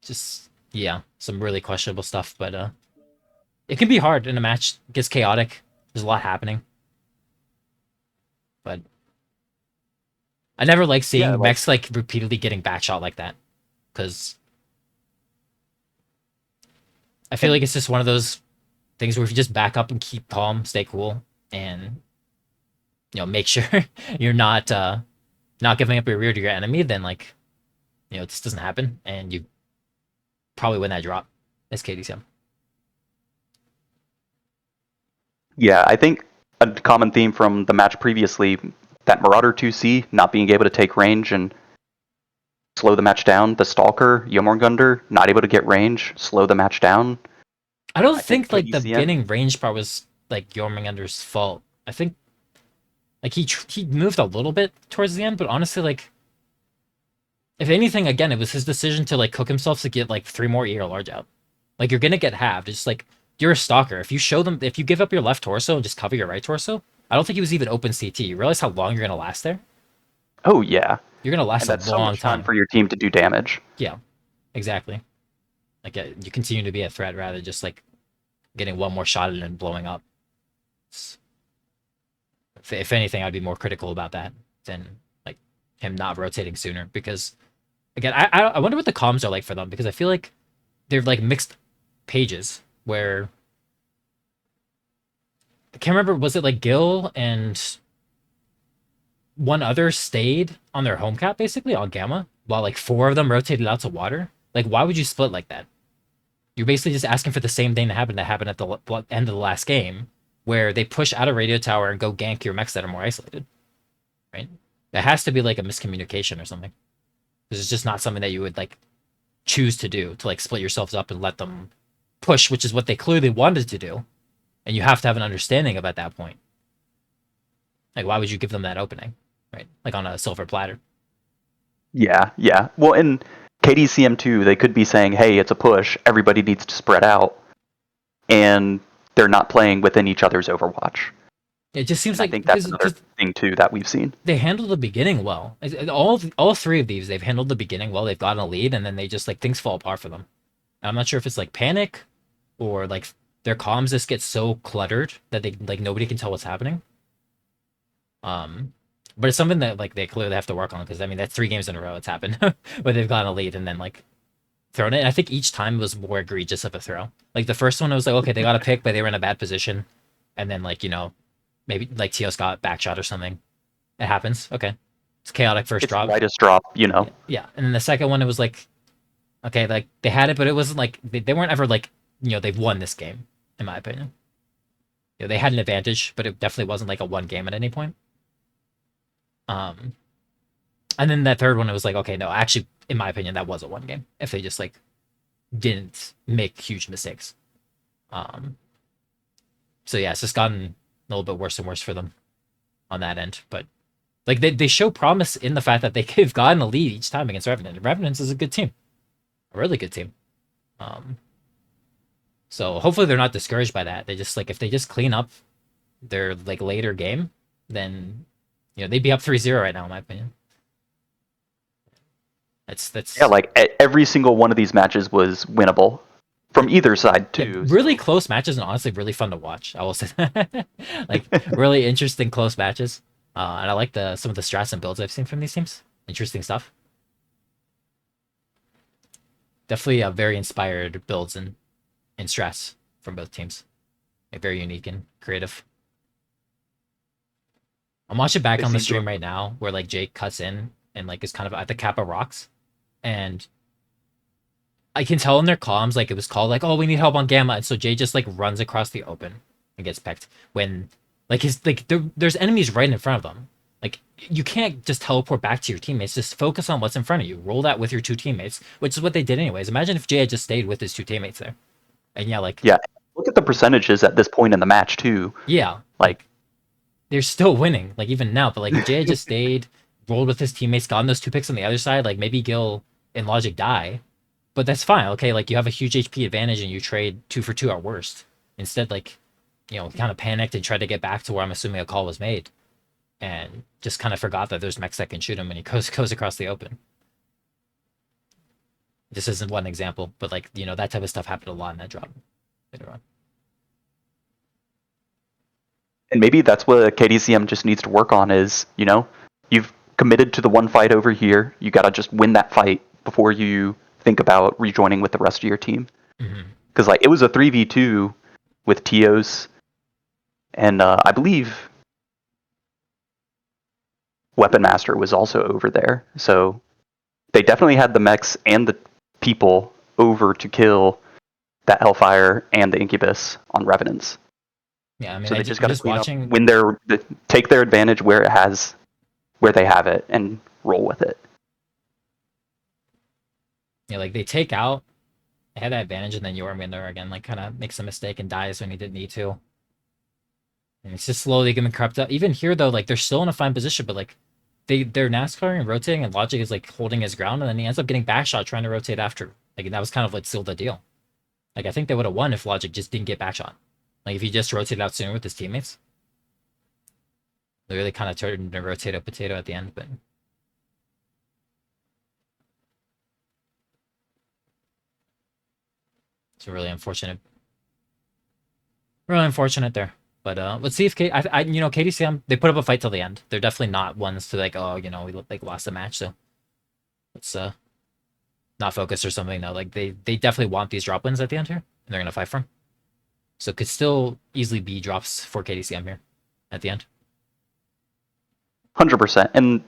Just some really questionable stuff. But it can be hard in a match. It gets chaotic. There's a lot happening. But I never like seeing mechs like repeatedly getting backshot like that, because I feel like it's just one of those things where if you just back up and keep calm, stay cool, and make sure you're not giving up your rear to your enemy, then like this doesn't happen, and you probably win that drop as KDCM. Yeah, I think a common theme from the match previously, that Marauder 2C not being able to take range and slow the match down. The Stalker, Jormungandr, not able to get range, slow the match down. I don't think like the getting range part was like Jormungandr's fault. I think like he moved a little bit towards the end, but honestly, like if anything, again, it was his decision to like cook himself to get like 3 more ER large out. Like you're gonna get halved. It's like you're a stalker. If you give up your left torso and just cover your right torso, I don't think he was even open CT. You realize how long you're gonna last there? Oh yeah, you're gonna last a long time for your team to do damage. Yeah, exactly. Like you continue to be a threat rather than just like getting one more shot and blowing up. If anything, I'd be more critical about that than like him not rotating sooner. Because again, I wonder what the comms are like for them, because I feel like they're like mixed pages where I can't remember, was it like Gil and one other stayed on their home cap basically on Gamma while like 4 of them rotated out to water? Like why would you split like that? You're basically just asking for the same thing that happened at the end of the last game, where they push out a radio tower and go gank your mechs that are more isolated, right? That has to be like a miscommunication or something. This is just not something that you would like choose to do, to like split yourselves up and let them push, which is what they clearly wanted to do. And you have to have an understanding of at that point. Like, why would you give them that opening, right? Like on a silver platter. Yeah, yeah. Well, in KDCM 2, they could be saying, hey, it's a push, everybody needs to spread out, and they're not playing within each other's Overwatch. It just seems And I like think that's another thing, too, that we've seen. they handled the beginning well. All three of these, they've handled the beginning well. They've gotten a lead, and then they just like things fall apart for them. I'm not sure if it's like panic or like their comms just get so cluttered that they like nobody can tell what's happening. But it's something that like they clearly have to work on, because I mean that's 3 games in a row it's happened where they've gotten a lead and then like thrown it. And I think each time was more egregious of a throw. Like the first one, it was like okay, they got a pick, but they were in a bad position, and then like maybe like Teos got backshot or something. It happens. Okay, it's chaotic first It's drop. the lightest drop, Yeah, and then the second one, it was like okay, like they had it, but it wasn't like they weren't ever like they've won this game in my opinion. They had an advantage, but it definitely wasn't like a one game at any point. And then that third one, it was like, okay, no, actually, in my opinion, that was a one game if they just like didn't make huge mistakes. So yeah, it's just gotten a little bit worse and worse for them on that end. But like they show promise in the fact that they've gotten a lead each time against Revenant. Revenant is a good team, a really good team. So hopefully they're not discouraged by that. They just like if they just clean up their like later game, then they'd be up 3-0 right now, in my opinion. That's Yeah, like every single one of these matches was winnable from either side too. Really close matches, and honestly really fun to watch. I will say that. Like really interesting close matches. And I like some of the strats and builds I've seen from these teams. Interesting stuff. Definitely very inspired builds and strats from both teams. Like very unique and creative. I'm watching back on the stream right now where like Jake cuts in and like is kind of at the Kappa rocks, and I can tell in their comms like it was called like, oh, we need help on Gamma, and so Jay just like runs across the open and gets picked when like there's enemies right in front of them. Like you can't just teleport back to your teammates. Just focus on what's in front of you. Roll that with your 2 teammates, which is what they did anyways. Imagine if Jay had just stayed with his 2 teammates there. And yeah, look at the percentages at this point in the match too. Yeah, like they're still winning, like even now. But like if Jay had just stayed, rolled with his teammates, gotten those 2 picks on the other side, like maybe Gil and Logic die, but that's fine. Okay, like you have a huge HP advantage and you trade 2 for 2 at worst. Instead, like kind of panicked and tried to get back to where I'm assuming a call was made, and just kind of forgot that there's mechs that can shoot him when he goes across the open. This isn't one example, but like that type of stuff happened a lot in that drop later on. And maybe that's what KDCM just needs to work on is, you've committed to the one fight over here. You got to just win that fight before you think about rejoining with the rest of your team. Because like it was a 3v2 with Teos, and I believe Weapon Master was also over there. So they definitely had the mechs and the people over to kill that Hellfire and the Incubus on Revenants. Yeah, I mean, so they just got to clean watching... up, take their advantage where they have it, and roll with it. Yeah, like they take out, they had that advantage, and then Jormungandr again, like kind of makes a mistake and dies when he didn't need to. And it's just slowly getting crept up. Even here though, like they're still in a fine position, but like they're NASCARing and rotating, and Logic is like holding his ground, and then he ends up getting backshot trying to rotate after. Like that was kind of like still the deal. Like I think they would have won if Logic just didn't get backshot. Like if he just rotated out sooner with his teammates. They really kind of turned into rotato potato at the end, but it's really unfortunate. Really unfortunate there. But let's see if KDCM, they put up a fight till the end. They're definitely not ones to like, oh, we like lost the match, so let's not focus or something though. Like they definitely want these drop wins at the end here, and they're gonna fight for them. So it could still easily be drops for KDCM here at the end. 100%. And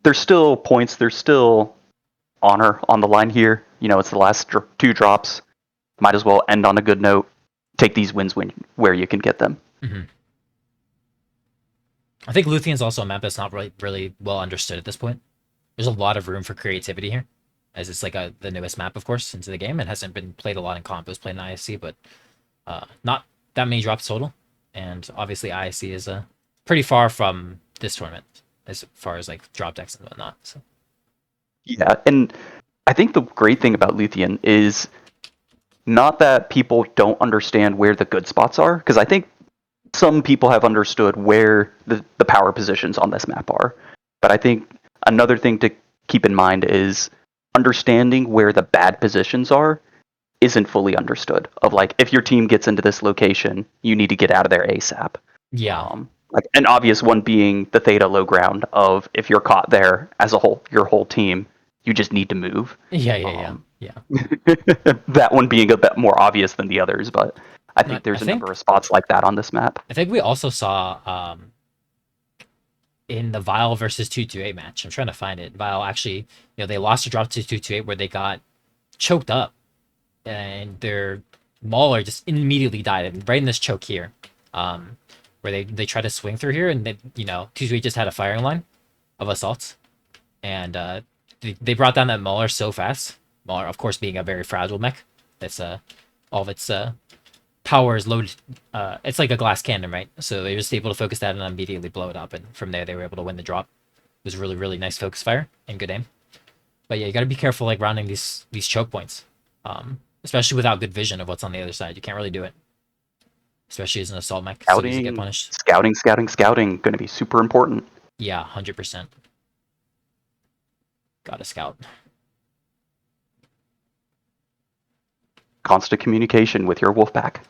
there's still points, there's still honor on the line here. It's the last 2 drops. might as well end on a good note. Take these wins where you can get them. Mm-hmm. I think Luthion's also a map that's not really well understood at this point. There's a lot of room for creativity here, as it's like the newest map, of course, into the game. It hasn't been played a lot in comp. It was played in ISC, but not that many drops total. And obviously ISC is pretty far from this tournament as far as like drop decks and whatnot. So. Yeah, and I think the great thing about Luthien is not that people don't understand where the good spots are, because I think some people have understood where the power positions on this map are. But I think another thing to keep in mind is understanding where the bad positions are isn't fully understood. Of like, if your team gets into this location, you need to get out of there ASAP. Yeah. Like an obvious one being the Theta low ground of if you're caught there as a whole, your whole team, you just need to move. Yeah. That one being a bit more obvious than the others, but I think there's a number of spots like that on this map. I think we also saw in the Vile versus 228 match. I'm trying to find it. Vile actually, they lost a drop to 228 where they got choked up, and their Mauler just immediately died right in this choke here, where they tried to swing through here, and 228 just had a firing line of assaults, and they brought down that Mauler so fast. Mauler, of course, being a very fragile mech. That's all of its power is loaded. It's like a glass cannon, right? So they were just able to focus that and immediately blow it up, and from there they were able to win the drop. It was really, really nice focus fire and good aim. But yeah, you got to be careful like rounding these choke points, especially without good vision of what's on the other side. You can't really do it, especially as an assault mech. So easy to get punished. Scouting, going to be super important. Yeah, 100%. Gotta scout. Constant communication with your wolf pack.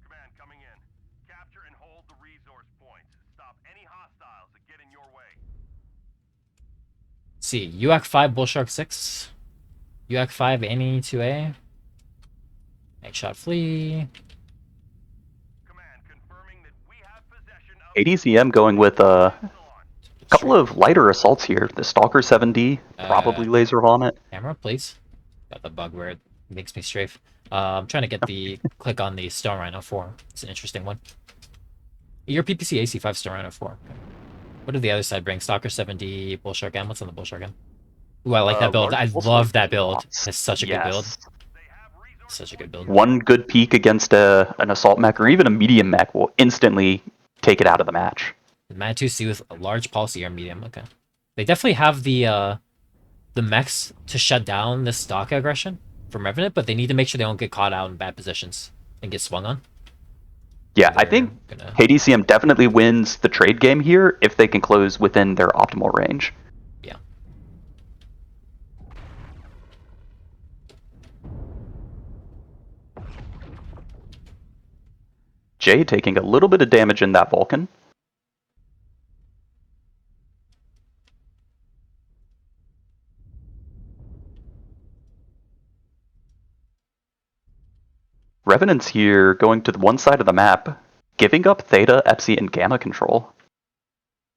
Command coming in. Capture and hold the resource points. Stop any hostiles that get in your way. Let's see, UAC 5, Bullshark 6. UAC 5, Annie 2A. Make shot flee. KDCM going with a couple of lighter assaults here. The Stalker 7D, probably laser vomit. Camera, please. Got the bug where it makes me strafe. I'm trying to get the click on the Stone Rhino 4. It's an interesting one. Your PPC AC5 Stone Rhino 4. What did the other side bring? Stalker 7D, Bullshark M. What's on the Bullshark M? Ooh, I like that build. I love that build. It's such a good build. Such a good build. One good peek against an assault mech or even a medium mech will instantly take it out of the match. Mad2C with a large policy or medium. Okay. They definitely have the mechs to shut down this stock aggression from RVNT, but they need to make sure they don't get caught out in bad positions and get swung on. Yeah, I think KDCM definitely wins the trade game here if they can close within their optimal range. Yeah. Jay taking a little bit of damage in that Vulcan. Revenant's here going to the one side of the map, giving up Theta, Epsi, and Gamma control.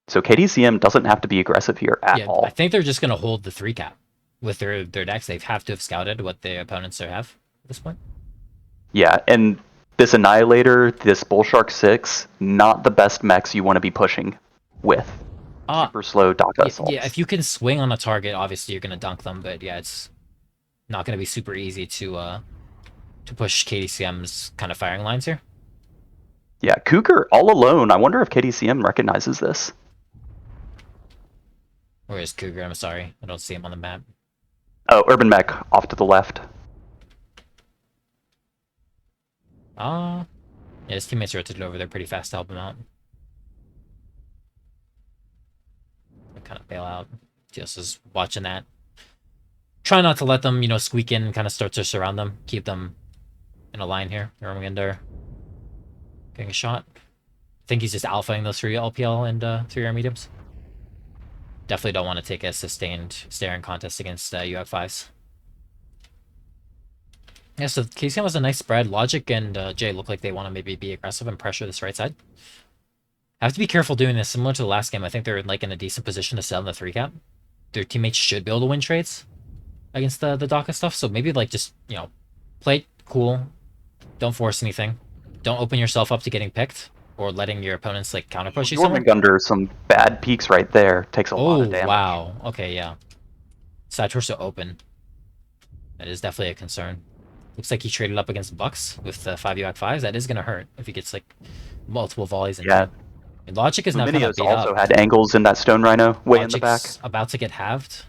So KDCM doesn't have to be aggressive here at all. I think they're just going to hold the 3 cap with their decks. They have to have scouted what the opponents have at this point. Yeah, and this Annihilator, this Bullshark 6, not the best mechs you want to be pushing with. Super slow DACA assaults. Yeah, if you can swing on a target, obviously you're going to dunk them, but yeah, it's not going to be super easy to push KDCM's kind of firing lines here. Yeah, Cougar all alone. I wonder if KDCM recognizes this. Where is Cougar? I'm sorry. I don't see him on the map. Oh, Urban Mech off to the left. Yeah, his teammates rotated over there pretty fast to help him out. Kind of bail out. Just is watching that. Try not to let them, squeak in and kind of start to surround them. Keep them in a line here. Urmgander getting a shot. I think he's just alphaing those 3 LPL and 3R mediums. Definitely don't want to take a sustained staring contest against UF5s. Yeah, so KCM was a nice spread. Logic and Jay look like they want to maybe be aggressive and pressure this right side. I have to be careful doing this. Similar to the last game, I think they're like in a decent position to sell in the 3-cap. Their teammates should be able to win trades against the DACA stuff. So maybe like just, play it cool. Don't force anything. Don't open yourself up to getting picked or letting your opponents like counter push you somewhere. Jormungandr, some bad peaks right there. Takes a lot Oh, of damage. wow. Okay, yeah. Side torso open. That is definitely a concern. Looks like he traded up against Bucks with the 5U5s. That is going to hurt if he gets like multiple volleys in. Yeah. And Logic is now kind of Luminia's beat also up. had angles in that Stone Rhino way in the back. Logic's about to get halved.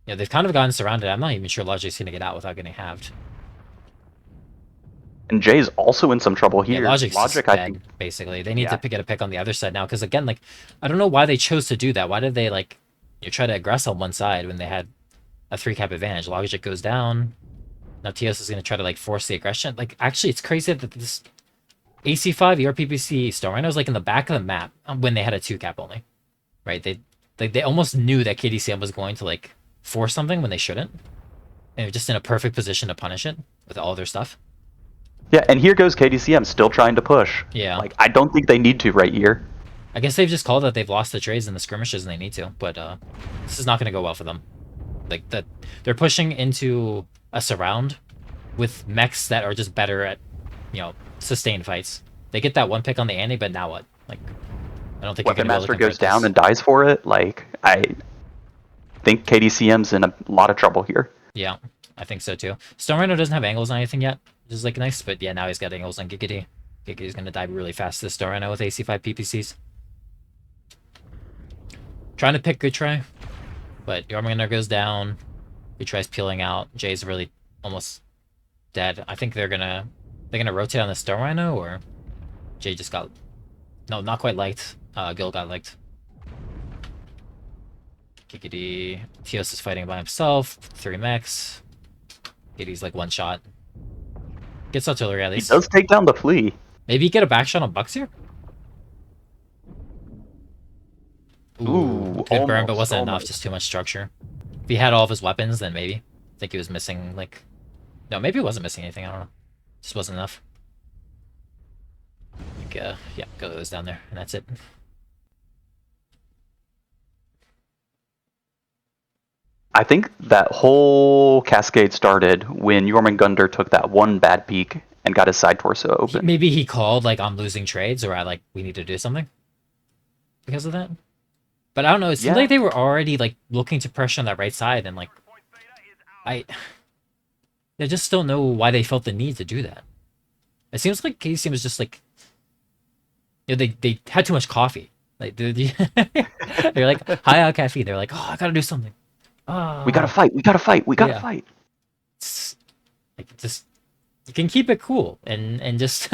Yeah, they've kind of gotten surrounded. I'm not even sure Logic's going to get out without getting halved. And Jay's also in some trouble here. Yeah, Logic's Logic, dead, I think. basically. They need to get a pick on the other side now, because again, like, I don't know why they chose to do that. Why did they, like, try to aggress on one side when they had a 3-cap advantage? Logic goes down. Now Tios is going to try to, like, force the aggression. Like, actually, it's crazy that this AC5 ERPPC Star Rhino is, like, in the back of the map when they had a 2-cap only. Right? They almost knew that KDCM was going to, like, force something when they shouldn't. And they were just in a perfect position to punish it with all their stuff. Yeah, and here goes KDCM still trying to push. Yeah. Like, I don't think they need to right here. I guess they've just called that they've lost the trades in the skirmishes and they need to, but this is not going to go well for them. Like, that they're pushing into a surround with mechs that are just better at, sustained fights. They get that one pick on the Annie, but now what? Like, I don't think Weapon you're going to be able to Master goes convert down this. and dies for it. Like, I think KDCM's in a lot of trouble here. Yeah, I think so too. Stone Rhino doesn't have angles on anything yet, which is like nice, but yeah, now he's got angles on Giggity. Giggity's going to die really fast this Stone Rhino with AC5 PPCs. Trying to pick Good Try, but Jormungandr goes down. He tries peeling out. Jay's really almost dead. I think they're gonna rotate on the Stone Rhino, or Jay just got not quite liked. Gil got liked. Giggity. Tios is fighting by himself. 3 mechs. Giggity's like one shot. Gets artillery at He least. does take down the flea. Maybe get a back shot on Bucks here? Ooh, Good burn, but almost, wasn't enough. almost. Just too much structure. If he had all of his weapons, then maybe. I think he was missing, like... No, maybe he wasn't missing anything. I don't know. Just wasn't enough. Like, yeah, go those down there, and that's it. I think that whole cascade started when Jormungandr took that one bad peek and got his side torso open. Maybe he called, like, I'm losing trades, or we need to do something. Because of that. But I don't know, it seemed like they were already, like, looking to pressure on that right side, and, like... I just don't know why they felt the need to do that. It seems like KDCM was just, like... they had too much coffee. Like, they're like, high on caffeine. They're like, oh, I gotta do something. We gotta fight, we gotta fight, we gotta Yeah. fight. Like, just you can keep it cool and just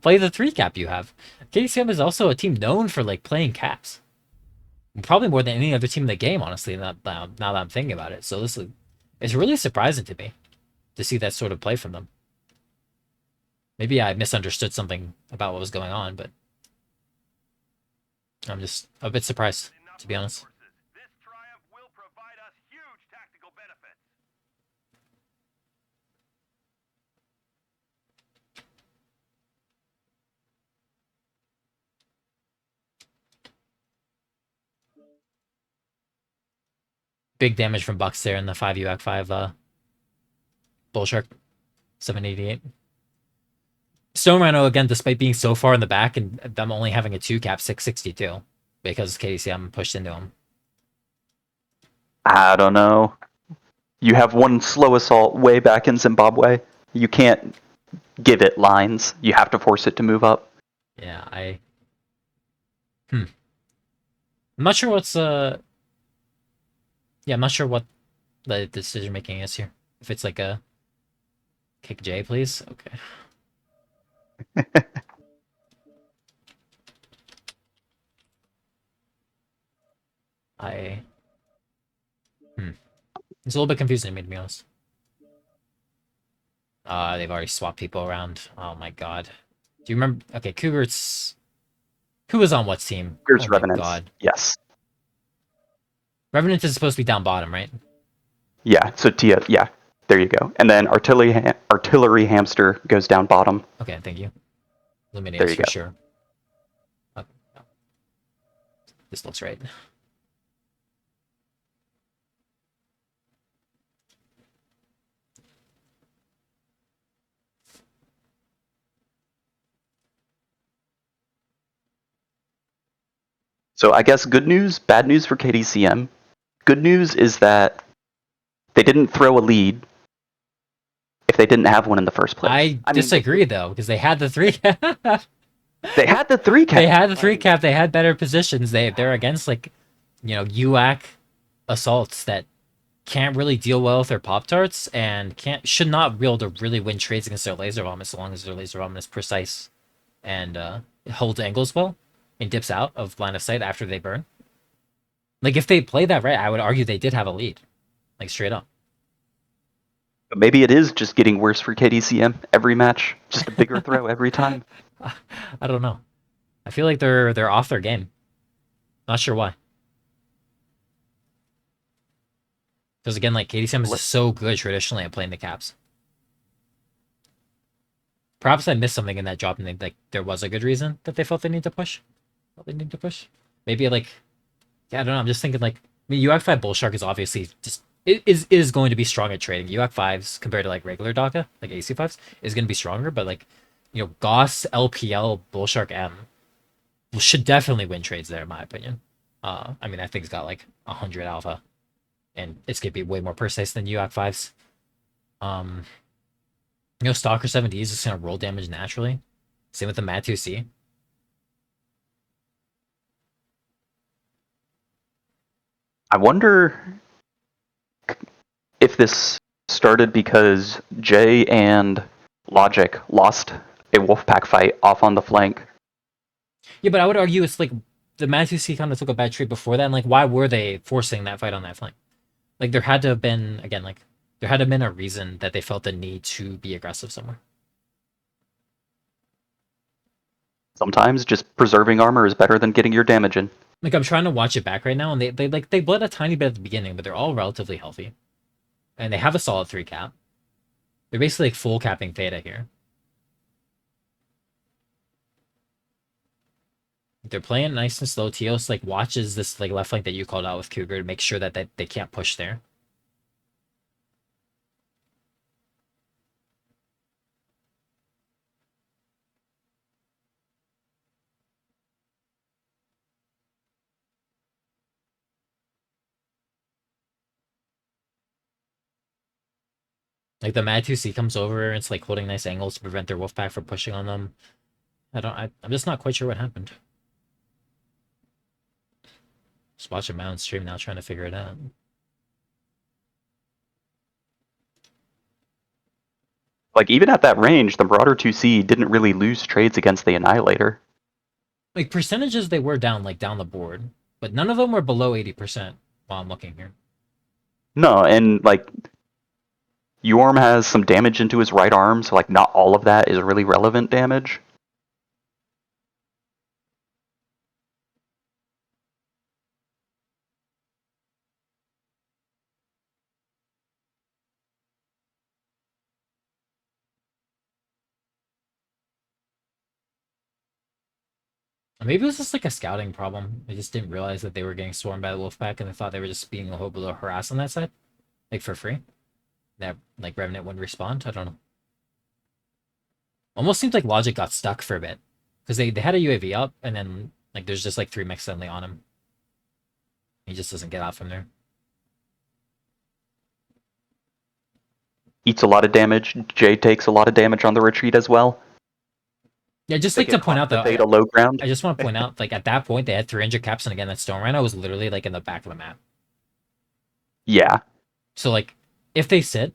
play the 3-cap you have. KDCM is also a team known for like playing caps, probably more than any other team in the game. Honestly, now that I'm thinking about it, so it's really surprising to me to see that sort of play from them. Maybe I misunderstood something about what was going on, but I'm just a bit surprised, to be honest. This triumph will provide us huge tactical benefits. Big damage from Bucks there in the 5U5 Bull Shark 788. Stone Rhino, again, despite being so far in the back and them only having a 2-cap 662 because KDCM pushed into him. I don't know. You have one slow assault way back in Zimbabwe. You can't give it lines. You have to force it to move up. Yeah, I'm not sure what's yeah, I'm not sure what the decision making is here. If it's like a kick J, please. Okay. It's a little bit confusing to me, to be honest. They've already swapped people around. Oh my god. Do you remember? Okay, Cougar's... Who was on what team? Here's Oh my Revenants. god. Yes. Revenant is supposed to be down bottom, right? Yeah, so TF, yeah, there you go. And then artillery hamster goes down bottom. Okay, thank you. There Lumineers you for go. sure. Okay, no. This looks right. So I guess good news, bad news for KDCM. Good news is that they didn't throw a lead if they didn't have one in the first place. I mean, disagree though, because they had the three. they had the 3 cap. They had the 3 cap. They had better positions. They're against like, UAC assaults that can't really deal well with their pop tarts and should not be able to really win trades against their laser bomb as long as their laser bomb is precise and it holds angles well and dips out of line of sight after they burn. Like if they played that right, I would argue they did have a lead, like straight up. Maybe it is just getting worse for KDCM every match. Just a bigger throw every time. I don't know. I feel like they're off their game. Not sure why. Because again, like KDCM is so good traditionally at playing the caps. Perhaps I missed something in that drop, and there was a good reason that they felt they need to push. Maybe like, yeah, I don't know. I'm just thinking like, I mean, UAC 5 Bull Shark is obviously just it is going to be strong at trading. UAC 5s compared to like regular DACA, like AC 5s, is going to be stronger. But like, Goss LPL Bull Shark M should definitely win trades there, in my opinion. I mean, that thing's got like 100 alpha, and it's gonna be way more precise than UAC 5s. Stalker 7D is just gonna roll damage naturally. Same with the Mat 2C. I wonder if this started because Jay and Logic lost a Wolfpack fight off on the flank. Yeah, but I would argue it's like the Mat 2C kind of took a bad trade before that, and like why were they forcing that fight on that flank? Like there had to have been a reason that they felt the need to be aggressive somewhere. Sometimes just preserving armor is better than getting your damage in. Like I'm trying to watch it back right now, and they bled a tiny bit at the beginning, but they're all relatively healthy, and they have a solid 3 cap. They're basically like full capping Theta here. They're playing nice and slow. Teos like watches this like left flank that you called out with Cougar to make sure that they can't push there. Like the Mad 2C comes over and it's like holding nice angles to prevent their Wolfpack from pushing on them. I'm just not quite sure what happened. Just watching my own stream now, trying to figure it out. Like even at that range, the Marauder 2C didn't really lose trades against the Annihilator. Like percentages, they were down like down the board, but none of them were below 80% while I'm looking here. No, and like Yorm has some damage into his right arm, so like not all of that is really relevant damage. Maybe it was just like a scouting problem. They just didn't realize that they were getting swarmed by the Wolfpack, and they thought they were just being able to harass on that side, like for free. That like Revenant wouldn't respond. I don't know. Almost seems like Logic got stuck for a bit because they had a UAV up, and then like there's just like 3 mechs suddenly on him. He just doesn't get out from there. Eats a lot of damage. Jay takes a lot of damage on the retreat as well. Yeah, just like to point out though, Theta low ground. I just want to point out, like at that point they had 300 caps, and again that Stone Rhino was literally like in the back of the map. Yeah. So like, if they sit,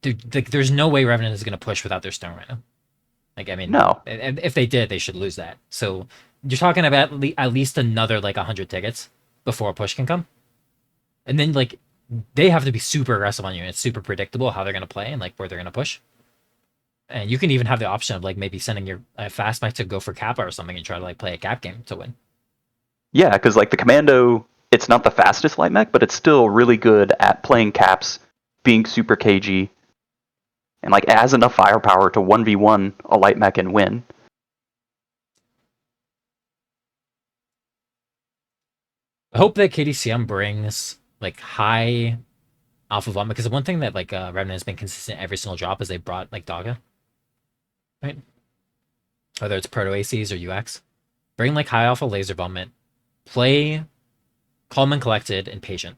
there's no way Revenant is gonna push without their Stone Rhino. Like I mean, No. And if they did, they should lose that. So you're talking about at least another like 100 tickets before a push can come, and then like they have to be super aggressive on you. And it's super predictable how they're gonna play and like where they're gonna push. And you can even have the option of like maybe sending your fast mech to go for Kappa or something and try to like play a cap game to win. Yeah, because like the Commando it's not the fastest light mech, but it's still really good at playing caps, being super cagey, and like it has enough firepower to 1v1 a light mech and win. I hope that KDCM brings like high alpha vomit, because the one thing that like Revenant has been consistent every single drop is they brought like Daga, right? Whether it's proto ACs or UX, bring like high alpha laser vomit, play calm and collected and patient.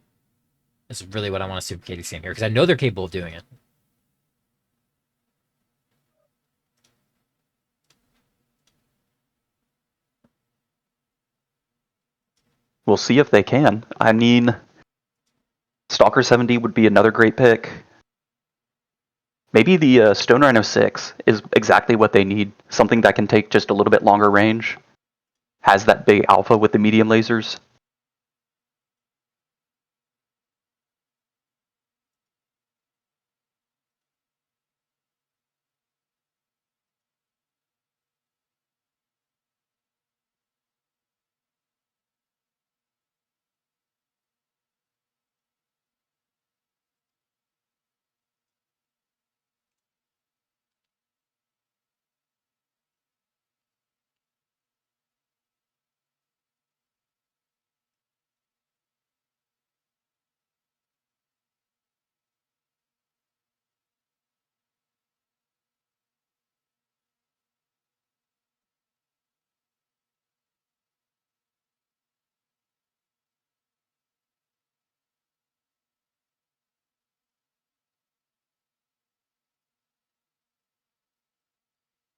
Is really what I want to see with KDCM here, because I know they're capable of doing it. We'll see if they can. I mean, Stalker 70 would be another great pick. Maybe the Stone Rhino 6 is exactly what they need. Something that can take just a little bit longer range. Has that big alpha with the medium lasers.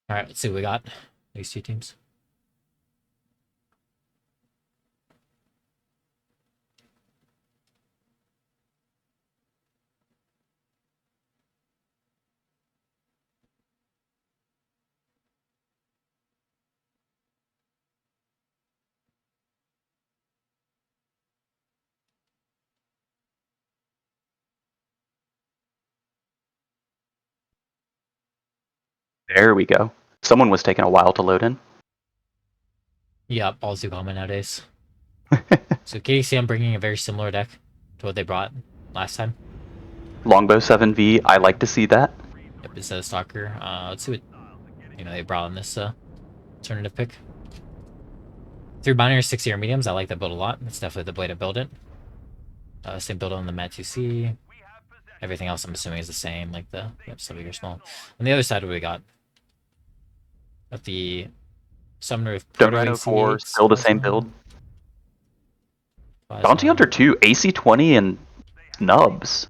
All right, let's see what we got. These two teams. There we go. Someone was taking a while to load in. Yeah, all do common nowadays. So KDCM bringing a very similar deck to what they brought last time. Longbow 7V, I like to see that. Yep, instead of Stalker. Let's see what they brought in this alternative pick. 3 binary 6-year mediums. I like that build a lot. It's definitely the way to build it. Same build on the Mat 2C. Everything else I'm assuming is the same, like the so big or small. On the other side, what we got? Got the Summoner with Stone Proto Rhino AC 4, still the same build. Plasma. Bounty Hunter 2, AC20 and nubs.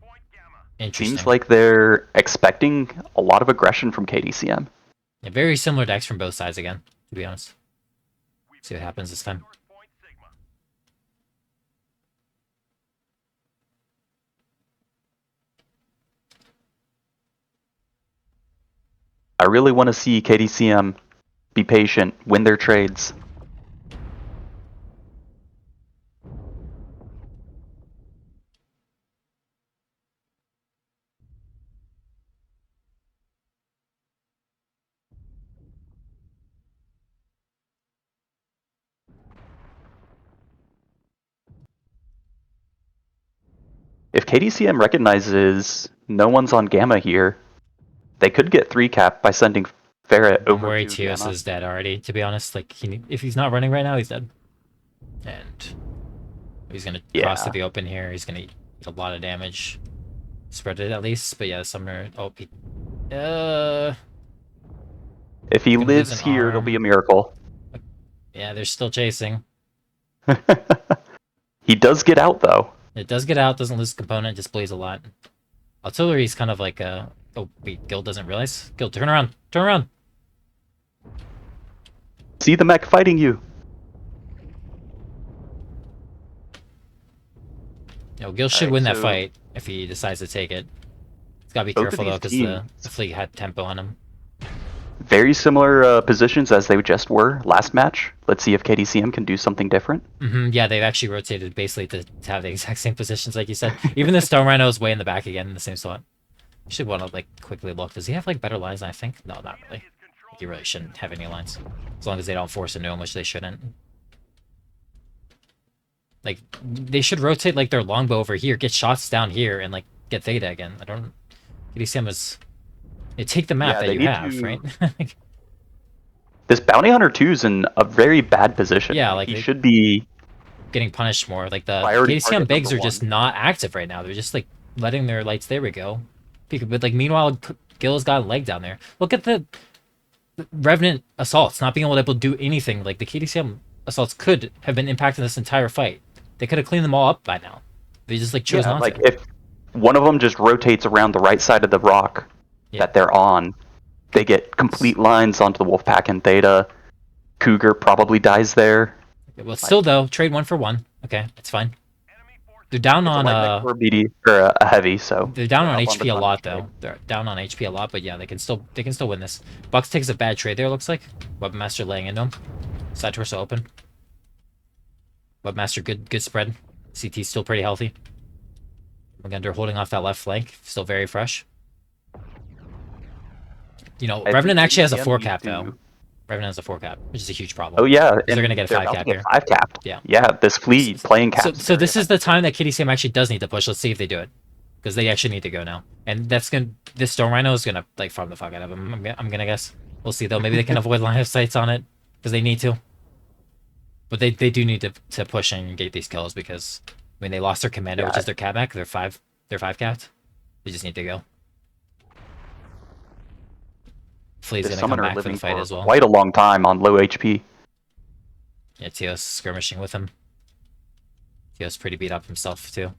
Interesting. Seems like they're expecting a lot of aggression from KDCM. Yeah, very similar decks from both sides again, to be honest. See what happens this time. I really want to see KDCM be patient, win their trades. If KDCM recognizes no one's on Gamma here, they could get 3-cap by sending Ferret I'm over worried to TOS Gamma. is dead already, to be honest. Like, if he's not running right now, he's dead. And he's going to cross to the open here. He's going to eat a lot of damage. Spread it at least. But yeah, Summoner... Oh, if he gonna lose lives an here, it'll arm. be a miracle. Yeah, they're still chasing. He does get out, though. It does get out, doesn't lose a component, just bleeds a lot. Artillery's kind of like a... Oh, wait, Guild doesn't realize? Guild, turn around! Turn around! See the mech fighting you. Gil should win that fight if he decides to take it. He's got to be careful, though, because the fleet had tempo on him. Very similar positions as they just were last match. Let's see if KDCM can do something different. Yeah, they've actually rotated basically to have the exact same positions, like you said. Even the Stone Rhino is way in the back again in the same slot. You should want to like quickly look. Does he have like better lines than I think? No, not really. Like, you really shouldn't have any lines. As long as they don't force into him, which they shouldn't. Like, they should rotate, like, their longbow over here, get shots down here, and, like, get Theta again. I don't... KDCM was... take the map Yeah, that they you need have, to- right? This Bounty Hunter 2 is in a very bad position. Yeah, like he they- should be Getting punished more. Like, the Priority KDCM target bigs number are just one. not active right now. They're just, like, letting their lights... There we go. But, like, meanwhile, Gil's got a leg down there. Look at the Revenant assaults, not being able to do anything. Like, the KDCM assaults could have been impacting this entire fight. They could have cleaned them all up by now. They just, like, chose not like to. if one of them just rotates around the right side of the rock Yeah. that they're on, they get complete lines onto the Wolfpack and Theta. Cougar probably dies there. Well, still, though, trade 1 for 1. Okay, it's fine. Enemy forces They're down It's a on, light mech or a BD or a heavy, so they're down on up HP the a lot, trade. though. They're down on HP a lot, but yeah, they can still win this. Bucks takes a bad trade there, looks like. Webmaster laying into him. Side torso open. Webmaster, good spread. CT still pretty healthy. Again, they're holding off that left flank, still very fresh. You know, I Revenant think actually has a KDCM 4 needs cap, to- though. Revenant has a 4 cap, which is a huge problem. Oh yeah, they're gonna get a they're 5 about cap to get here. 5 capped. Yeah. Yeah, this fleet playing So, caps. so this is the time that KDCM actually does need to push. Let's see if they do it, because they actually need to go now. And that's gonna. This Storm Rhino is gonna like farm the fuck out of him. I'm gonna guess. We'll see though. Maybe they can avoid line of sights on it because they need to. But they do need to push and get these kills because I mean they lost their commander, which is their cap mech. They're 5 capped. They just need to go. Flea's This gonna come summoner back for living the fight for as well. quite a long time on low HP. Yeah, Teos skirmishing with him. Teos pretty beat up himself too.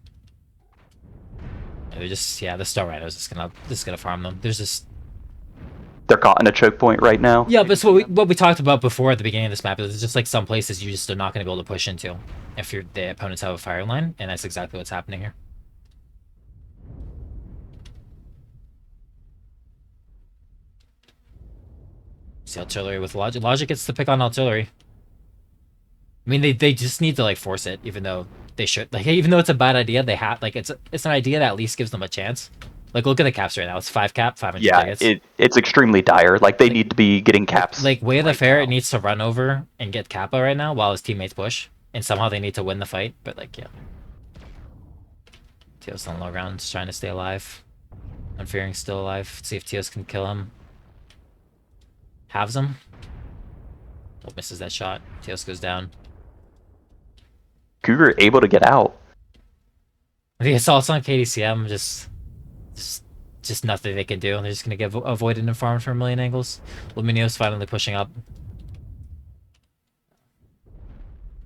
Yeah, they're just the Star Rhinos just gonna farm them. There's just They're caught in a choke point right now. yeah, but it's what we talked about before at the beginning of this map. There's just like some places you just are not gonna be able to push into if the opponents have a fire line, and that's exactly what's happening here. See artillery with logic. Logic gets to pick on artillery. I mean, they just need to like force it, even though they should. Like, even though it's a bad idea, they have like it's an idea that at least gives them a chance. Like, look at the caps right now. It's 5 cap, 500 Yeah, tickets. it's extremely dire. Like they need to be getting caps. Like, Way of the right Ferret now. needs to run over and get Kappa right now while his teammates push, and somehow they need to win the fight. But like, yeah, Teos on low ground, just trying to stay alive. Unfearing's still alive. Let's see if Teos can kill him. Halves him. Oh, misses that shot. Teos goes down. Cougar able to get out. The assaults on KDCM just nothing they can do. They're just gonna get avoided and farmed from a million angles. Luminio's finally pushing up.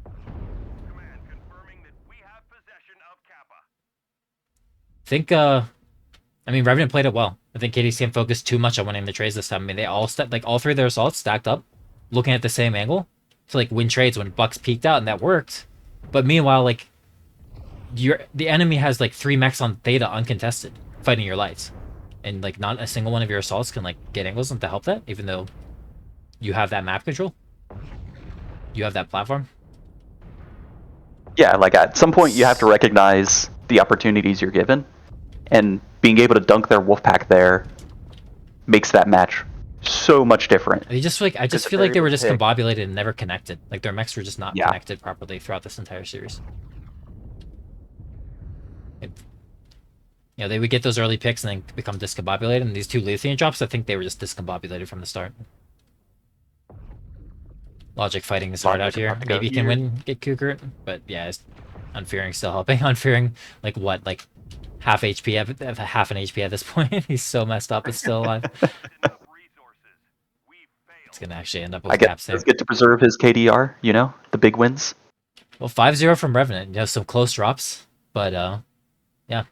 command confirming that we have possession of Kappa. I think I mean Revenant played it well. I think KDCM focused too much on winning the trades this time. I mean they all all 3 of their assaults stacked up, looking at the same angle to like win trades when Bucks peeked out, and that worked. But meanwhile, like the enemy has like 3 mechs on Theta uncontested, fighting your lights. And like not a single one of your assaults can like get angles to help that, even though you have that map control. You have that platform. Yeah, like at some point you have to recognize the opportunities you're given, and being able to dunk their Wolfpack there makes that match so much different. They just like I just Because feel like they were they're just able to pick. combobulated and never connected. Like their mechs were just not Yeah. connected properly throughout this entire series. You know, they would get those early picks and then become discombobulated. And these 2 Luthien drops, I think they were just discombobulated from the start. Logic fighting is hard out Logic here. about to go Maybe he can here. win, get Cougar, but yeah, Unfearing still helping. Unfearing, like what, like half HP, half an HP at this point. He's so messed up, but still alive. Enough resources. We failed. It's gonna actually end up with I caps there. get to preserve his KDR, you know, the big wins. Well, 5-0 from Revenant. You know, some close drops, but yeah,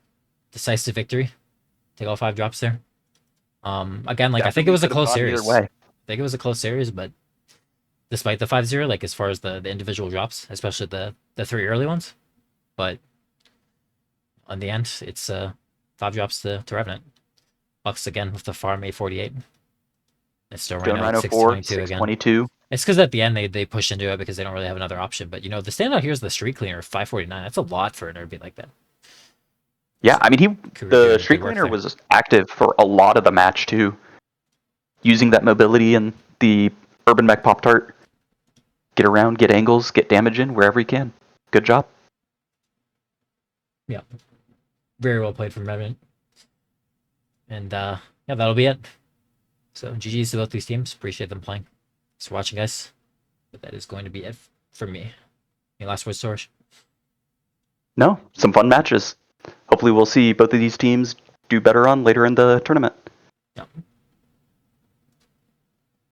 decisive victory. Take all 5 drops there. Again, like I think it was a close series. Either way. I think it was a close series, but despite the 5-0, like as far as the individual drops, especially the 3 early ones, but on the end, it's 5 drops to Revenant. Bucks again with the farm 848. It's still right Stone now Rhino at 4, 622 again. 622. It's because at the end they push into it because they don't really have another option. But you know, the standout here is the Street Cleaner 549. That's a lot for an RB like that. Yeah, I mean, Cougar the doing Street good work Cleaner there. was active for a lot of the match too, using that mobility and the Urban Mech Pop Tart. Get around, get angles, get damage in wherever he can. Good job. Yeah. Very well played from Revenant. And yeah, that'll be it. So GG's to both these teams. Appreciate them playing. Thanks for watching, guys. But that is going to be it for me. Any last words, Soros? No, some fun matches. Hopefully we'll see both of these teams do better on later in the tournament. Yeah.